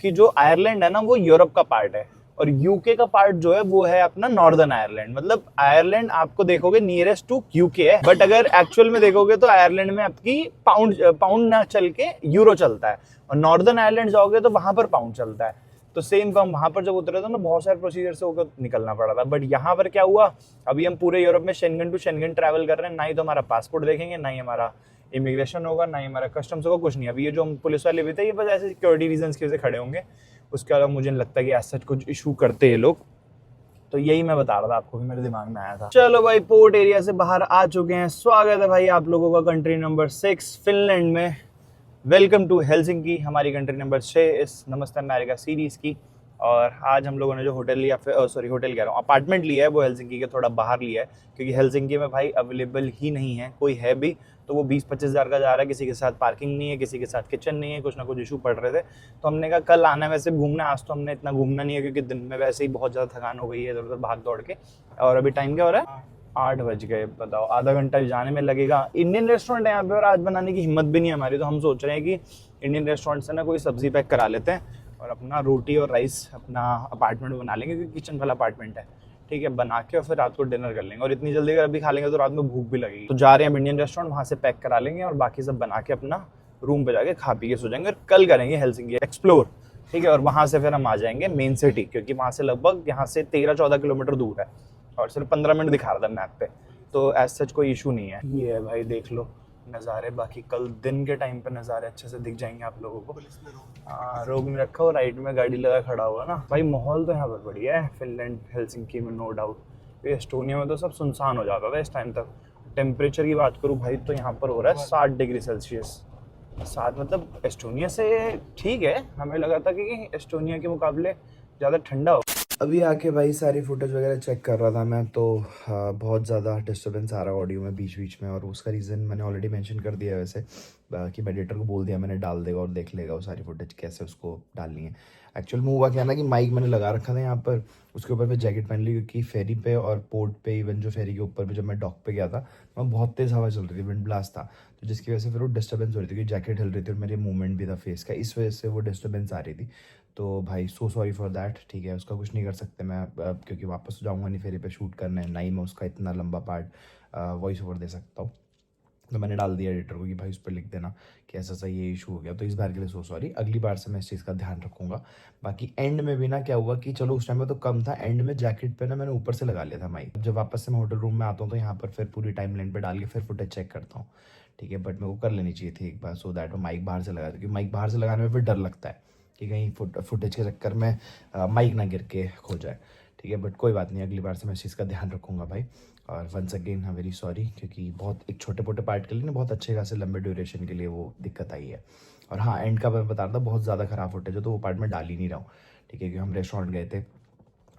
A: कि जो आयरलैंड है ना वो यूरोप का पार्ट है और यूके का पार्ट जो है वो है अपना नॉर्दर्न आयरलैंड। मतलब आयरलैंड आपको देखोगे नियरेस्ट टू यूके है, बट अगर एक्चुअल में देखोगे तो आयरलैंड में आपकी पाउंड ना चल के यूरो चलता है, और नॉर्दर्न आयरलैंड जाओगे तो वहां पर पाउंड चलता है। तो सेम काम वहां पर जब उतरे थे ना, बहुत सारे प्रोसीजर से होकर निकलना पड़ा था। बट यहाँ पर क्या हुआ, अभी हम पूरे यूरोप में शेंगन टू शेंगन ट्रैवल कर रहे हैं, ना ही तो हमारा पासपोर्ट देखेंगे, ना ही हमारा इमिग्रेशन होगा, ना ही हमारा कस्टम्स होगा, कुछ नहीं। अभी ये जो हम पुलिस वाले भी थे ये बस ऐसे सिक्योरिटी रीजंस की वजह से खड़े होंगे, उसके अलावा मुझे नहीं लगता कि ऐसा कुछ इशू करते हैं लोग। तो यही मैं बता रहा था आपको, भी मेरे दिमाग में आया था। चलो भाई पोर्ट एरिया से बाहर आ चुके हैं, स्वागत है भाई आप लोगों का कंट्री नंबर 6 फिनलैंड में। वेलकम टू हेलसिंकी, हमारी कंट्री नंबर 6 इस नमस्ते अमेरिका सीरीज की। और आज हम लोगों ने जो होटल लिया, सॉरी होटल कह रहा हूँ, अपार्टमेंट लिया है वो हेलसिंकी के थोड़ा बाहर लिया है, क्योंकि हेलसिंकी में भाई अवेलेबल ही नहीं है, कोई है भी तो वो 20-25 हज़ार का जा रहा है, किसी के साथ पार्किंग नहीं है, किसी के साथ किचन नहीं है, कुछ ना कुछ इशू पड़ रहे थे। तो हमने कहा कल आना है वैसे घूमना, आज तो हमने इतना घूमना नहीं है क्योंकि दिन में वैसे ही बहुत ज़्यादा थकान हो गई है इधर उधर भाग दौड़ के। और अभी टाइम क्या हो रहा है, 8 बज गए, बताओ आधा घंटा जाने में लगेगा। इंडियन रेस्टोरेंट है यहाँ पे और आज बनाने की हिम्मत भी नहीं है हमारी, तो हम सोच रहे हैं कि इंडियन रेस्टोरेंट से ना कोई सब्जी पैक करा लेते हैं और अपना रोटी और राइस अपना अपार्टमेंट में बना लेंगे, क्योंकि किचन वाला अपार्टमेंट है, ठीक है, बना के और फिर रात को डिनर कर लेंगे। और इतनी जल्दी अगर अभी खा लेंगे तो रात में भूख भी लगेगी। तो जा रहे हैं इंडियन रेस्टोरेंट, वहाँ से पैक करा लेंगे और बाकी सब बना के अपना रूम पे जाके खा पी के सो जाएंगे। और कल करेंगे हेलसिंकी एक्सप्लोर, ठीक है, और वहाँ से फिर हम आ जाएंगे मेन सिटी, क्योंकि वहाँ से लगभग यहाँ से 13-14 किलोमीटर दूर है और सिर्फ 15 मिनट दिखा रहा था मैप पे, तो एज सच कोई इशू नहीं है। ये है भाई, देख लो नज़ारे, बाकी कल दिन के टाइम पे नज़ारे अच्छे से दिख जाएंगे आप लोगों को। हाँ रोक नहीं रखा और राइट में गाड़ी लगा खड़ा हुआ ना भाई। माहौल तो यहाँ पर बढ़िया है फिनलैंड हेलसिंकी में, नो डाउट। एस्टोनिया में तो सब सुनसान हो जाता था इस टाइम तक। टेम्परेचर की बात करूँ भाई तो यहाँ पर हो रहा है 60 डिग्री सेल्सियस। 7 मतलब एस्टोनिया से ठीक है, हमें लगा था कि एस्टोनिया के मुकाबले ज़्यादा ठंडा हो। अभी आके भाई सारी फुटेज वगैरह चेक कर रहा था मैं, तो बहुत ज़्यादा डिस्टर्बेंस आ रहा है ऑडियो में बीच बीच में, और उसका रीज़न मैंने ऑलरेडी मेंशन कर दिया है वैसे, कि मैं एडिटर को बोल दिया मैंने, डाल देगा और देख लेगा वो सारी फुटेज कैसे उसको डालनी है। एक्चुअल में हुआ क्या ना कि माइक मैंने लगा रखा था यहाँ पर, उसके ऊपर मैं जैकेट पहन ली, क्योंकि फेरी पे और पोर्ट पे, इवन जो फेरी के ऊपर भी जब मैं डॉक पे गया था वहाँ बहुत तेज़ हवा चल रही थी, विंड ब्लास्ट था, तो जिसकी वजह से फिर वो डिस्टर्बेंस हो रही थी, क्योंकि जैकेट हिल रही थी और मेरी मूवमेंट भी था फेस का, इस वजह से वो डिस्टर्बेंस आ रही थी। तो भाई सो सॉरी फॉर दैट, ठीक है, उसका कुछ नहीं कर सकते मैं, क्योंकि वापस जाऊँगा नहीं फेरी पे शूट करने, ना ही मैं उसका इतना लंबा पार्ट वॉइस ओवर दे सकता हूँ। तो मैंने डाल दिया एडिटर को कि भाई उस पर लिख देना कि ऐसा सा ये इशू हो गया, तो इस बार के लिए सो सॉरी, अगली बार से मैं इस चीज़ का ध्यान रखूँगा। बाकी एंड में भी ना क्या हुआ कि चलो उस टाइम में तो कम था, एंड में जैकेट पे ना मैंने ऊपर से लगा लिया था माइक। जब वापस से मैं होटल रूम में आता हूँ तो यहाँ पर फिर पूरी टाइम लाइन पर डाल के फिर फुटेज चेक करता हूँ, ठीक है, बट मेरे को कर लेनी चाहिए थी एक बार, सो दैट वो माइक बाहर से लगा, क्योंकि माइक बाहर से लगाने में फिर डर लगता है कि कहीं फुटेज के चक्कर में माइक ना गिर के खो जाए, ठीक है, बट कोई बात नहीं, अगली बार से मैं इस चीज़ का ध्यान रखूँगा भाई। और वंस अगेन हाँ वेरी सॉरी, क्योंकि बहुत एक छोटे मोटे पार्ट के लिए ना बहुत अच्छे खासे लंबे ड्यूरेशन के लिए वो दिक्कत आई है। और हाँ एंड का मैं बता रहा था बहुत ज़्यादा ख़राब फुटेज है, तो वो पार्ट में डाल ही नहीं रहा हूँ, ठीक है, क्योंकि हम रेस्टोरेंट गए थे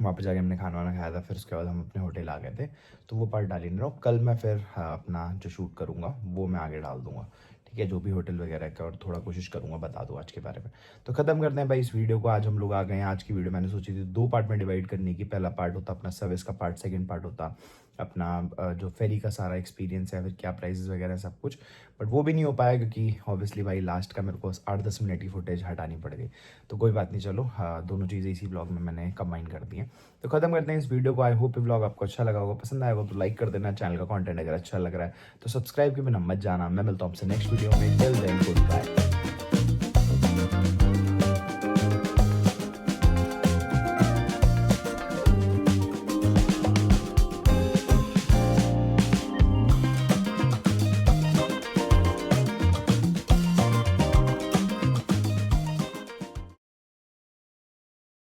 I: वहाँ पे जाके हमने खाना वाना खाया था, फिर उसके बाद हम अपने होटल आ गए थे। तो वो पार्ट डाल ही नहीं रहा हूँ। कल मैं फिर अपना जो शूट करूँगा वो मैं आगे डाल दूँगा, ठीक है, जो भी होटल वगैरह का, और थोड़ा कोशिश करूँगा बता दूँ आज के बारे में। तो ख़त्म करते हैं भाई इस वीडियो को। आज हम लोग आ गए हैं। आज की वीडियो मैंने सोची थी 2 पार्ट में डिवाइड करने की। पहला पार्ट होता अपना सर्विस का पार्ट, सेकंड पार्ट होता अपना जो फेरी का सारा एक्सपीरियंस है, फिर क्या प्राइसेस वगैरह सब कुछ। बट वो भी नहीं हो पाया क्योंकि ऑब्वियसली भाई लास्ट का मेरे को 8-10 मिनट की फुटेज हटानी पड़ गई। तो कोई बात नहीं, चलो दोनों चीज़ें इसी ब्लॉग में मैंने कंबाइन कर दी हैं। तो ख़त्म करते हैं इस वीडियो को। आई होप ये ब्लॉग आपको अच्छा लगा होगा, पसंद आएगा तो लाइक कर देना। चैनल का कंटेंट अगर अच्छा लग रहा है तो सब्सक्राइब के बिना मत जाना। मैं मिलता हूँ आपसे नेक्स्ट वीडियो में। Till then good bye.